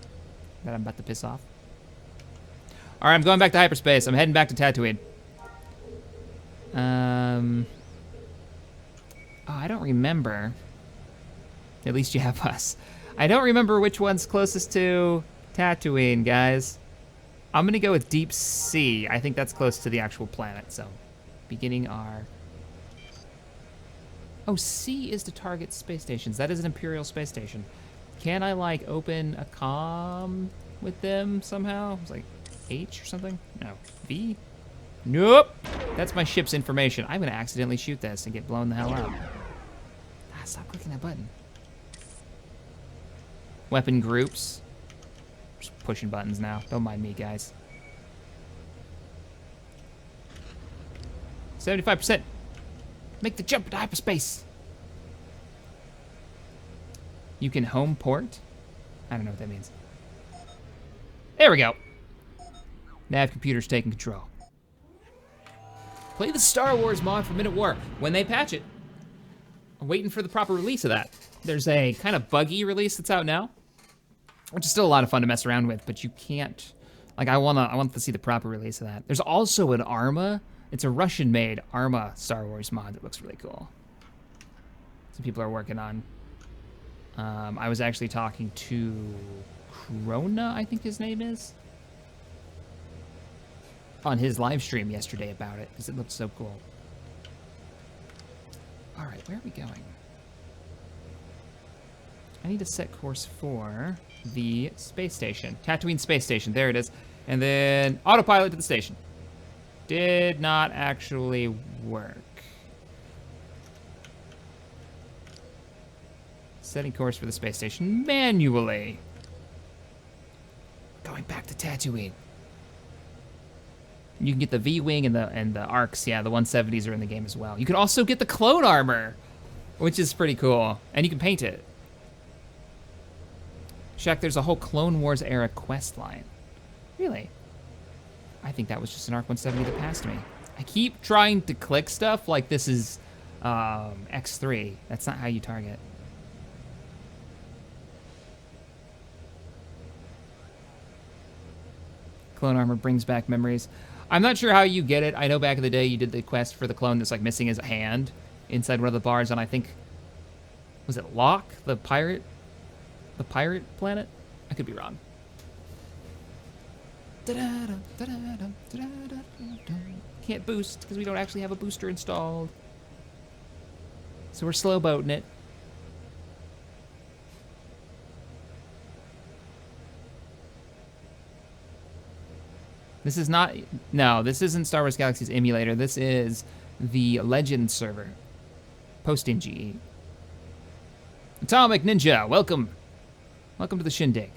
that I'm about to piss off? All right, I'm going back to hyperspace. I'm heading back to Tatooine. Oh, I don't remember. At least you have us. I don't remember which one's closest to Tatooine, guys. I'm gonna go with Deep Sea. I think that's close to the actual planet, so. Beginning our... Oh, C is to target space stations. That is an Imperial space station. Can I, like, open a comm with them somehow? It's like H or something? No. V? Nope. That's my ship's information. I'm gonna accidentally shoot this and get blown the hell up. Ah, stop clicking that button. Weapon groups. Just pushing buttons now. Don't mind me, guys. 75%. Make the jump into hyperspace. You can home port? I don't know what that means. There we go. Nav computer's taking control. Play the Star Wars mod for Minute War when they patch it. I'm waiting for the proper release of that. There's a kind of buggy release that's out now, which is still a lot of fun to mess around with, but you can't, like, I want to see the proper release of that. There's also an Arma. It's a Russian-made Arma Star Wars mod that looks really cool. Some people are working on. I was actually talking to Krona, I think his name is, on his live stream yesterday about it, because it looked so cool. All right, where are we going? I need to set course for the space station. Tatooine space station, there it is. And then autopilot to the station. Did not actually work. Setting course for the space station manually. Going back to Tatooine. You can get the V-Wing and the ARCs. Yeah, the 170s are in the game as well. You can also get the clone armor, which is pretty cool. And you can paint it. Shack, there's a whole Clone Wars era quest line. Really? I think that was just an ARC 170 that passed me. I keep trying to click stuff like this is X3. That's not how you target. Clone armor brings back memories. I'm not sure how you get it. I know back in the day you did the quest for the clone that's like missing his hand inside one of the bars on, I think, was it Locke, the pirate planet? I could be wrong. Can't boost because we don't actually have a booster installed. So we're slow boating it. This is not, no, this isn't Star Wars Galaxies emulator. This is the Legend server. Posting GE. Atomic Ninja, welcome. Welcome to the shindig.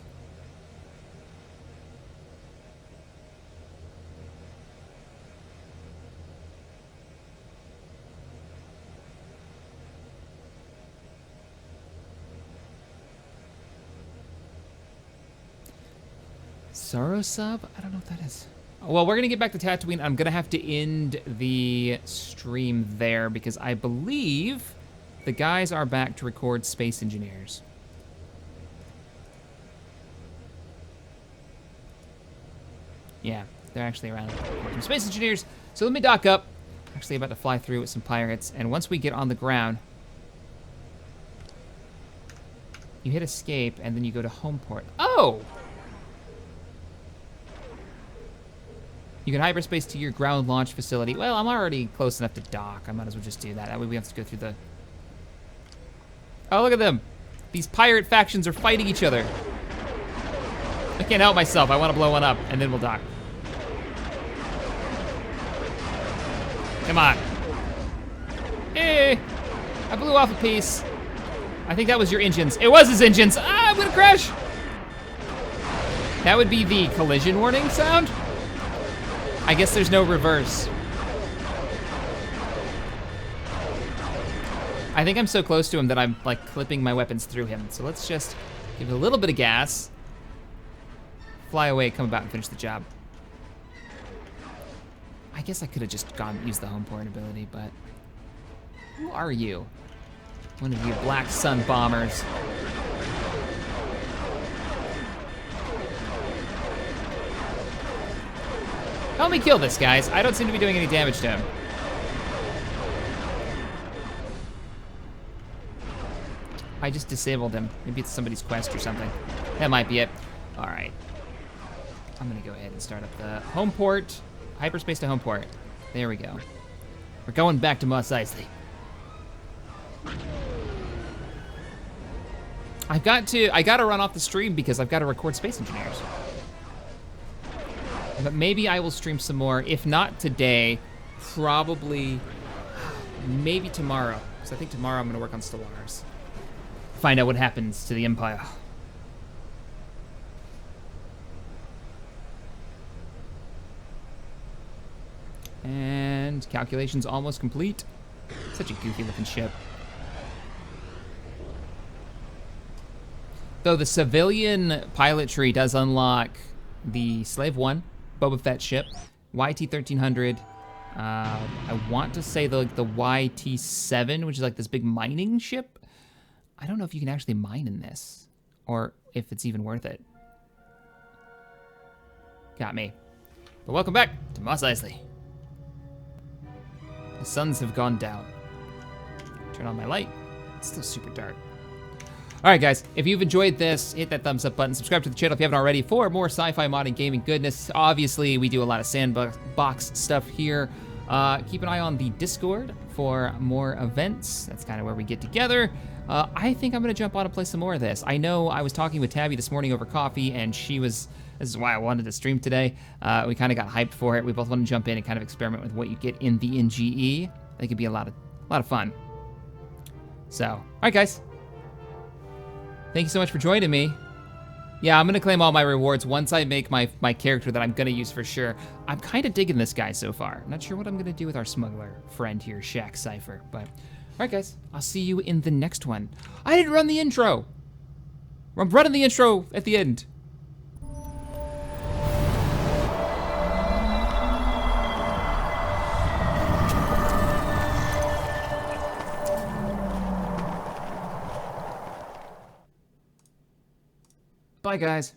Sorrow sub? I don't know what that is. Well, we're gonna get back to Tatooine. I'm gonna have to end the stream there because I believe the guys are back to record Space Engineers. Yeah, they're actually around recording Space Engineers. So let me dock up. Actually about to fly through with some pirates. And once we get on the ground, you hit escape and then you go to home port. Oh! You can hyperspace to your ground launch facility. Well, I'm already close enough to dock. I might as well just do that. That way we have to go through the... Oh, look at them. These pirate factions are fighting each other. I can't help myself. I want to blow one up, and then we'll dock. Come on. Hey! I blew off a piece. I think that was your engines. It was his engines. Ah, I'm gonna crash. That would be the collision warning sound. I guess there's no reverse. I think I'm so close to him that I'm like clipping my weapons through him. So let's just Give it a little bit of gas. Fly away, come back and finish the job. I guess I could have just used the home port ability, but who are you? One of you black sun bombers. Help me kill this, guys. I don't seem to be doing any damage to him. I just disabled him. Maybe it's somebody's quest or something. That might be it. All right. I'm gonna go ahead and start up the home port. Hyperspace to home port. There we go. We're going back to Mos Eisley. I gotta run off the stream because I've got to record Space Engineers. But maybe I will stream some more. If not today, probably maybe tomorrow. Because I think tomorrow I'm gonna work on Stellaris. Find out what happens to the Empire. And calculations almost complete. Such a goofy looking ship. Though the civilian pilot tree does unlock the Slave 1 Boba Fett ship, YT-1300. I want to say the YT-7, which is like this big mining ship. I don't know if you can actually mine in this, or if it's even worth it. Got me. But welcome back to Mos Eisley. The suns have gone down. Turn on my light. It's still super dark. All right, guys, if you've enjoyed this, hit that thumbs up button. Subscribe to the channel if you haven't already for more sci-fi modding gaming goodness. Obviously, we do a lot of sandbox stuff here. Keep an eye on the Discord for more events. That's kind of where we get together. I think I'm gonna jump on and play some more of this. I know I was talking with Tabby this morning over coffee, and this is why I wanted to stream today. We kind of got hyped for it. We both want to jump in and kind of experiment with what you get in the NGE. I think it'd be a lot of fun. So, all right, guys. Thank you so much for joining me. Yeah, I'm gonna claim all my rewards once I make my character that I'm gonna use for sure. I'm kind of digging this guy so far. Not sure what I'm gonna do with our smuggler friend here, Shack Cypher, but all right, guys, I'll see you in the next one. I didn't run the intro. I'm running the intro at the end. Bye, guys.